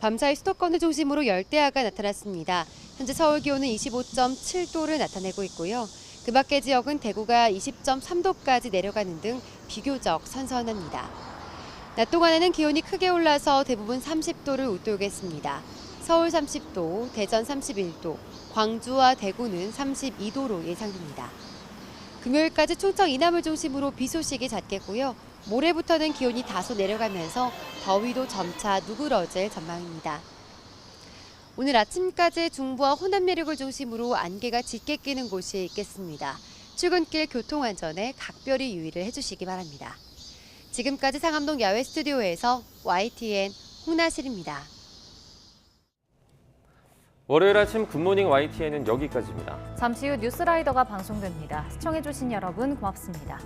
밤사이 수도권을 중심으로 열대야가 나타났습니다. 현재 서울 기온은 25.7도를 나타내고 있고요. 그 밖의 지역은 대구가 20.3도까지 내려가는 등 비교적 선선합니다. 낮 동안에는 기온이 크게 올라서 대부분 30도를 웃돌겠습니다. 서울 30도, 대전 31도, 광주와 대구는 32도로 예상됩니다. 금요일까지 충청 이남을 중심으로 비 소식이 잦겠고요. 모레부터는 기온이 다소 내려가면서 더위도 점차 누그러질 전망입니다. 오늘 아침까지 중부와 호남 내륙을 중심으로 안개가 짙게 끼는 곳이 있겠습니다. 출근길 교통안전에 각별히 유의를 해주시기 바랍니다. 지금까지 상암동 야외 스튜디오에서 YTN 홍나실입니다. 월요일 아침 굿모닝 YTN은 여기까지입니다. 잠시 후 뉴스라이더가 방송됩니다. 시청해주신 여러분 고맙습니다.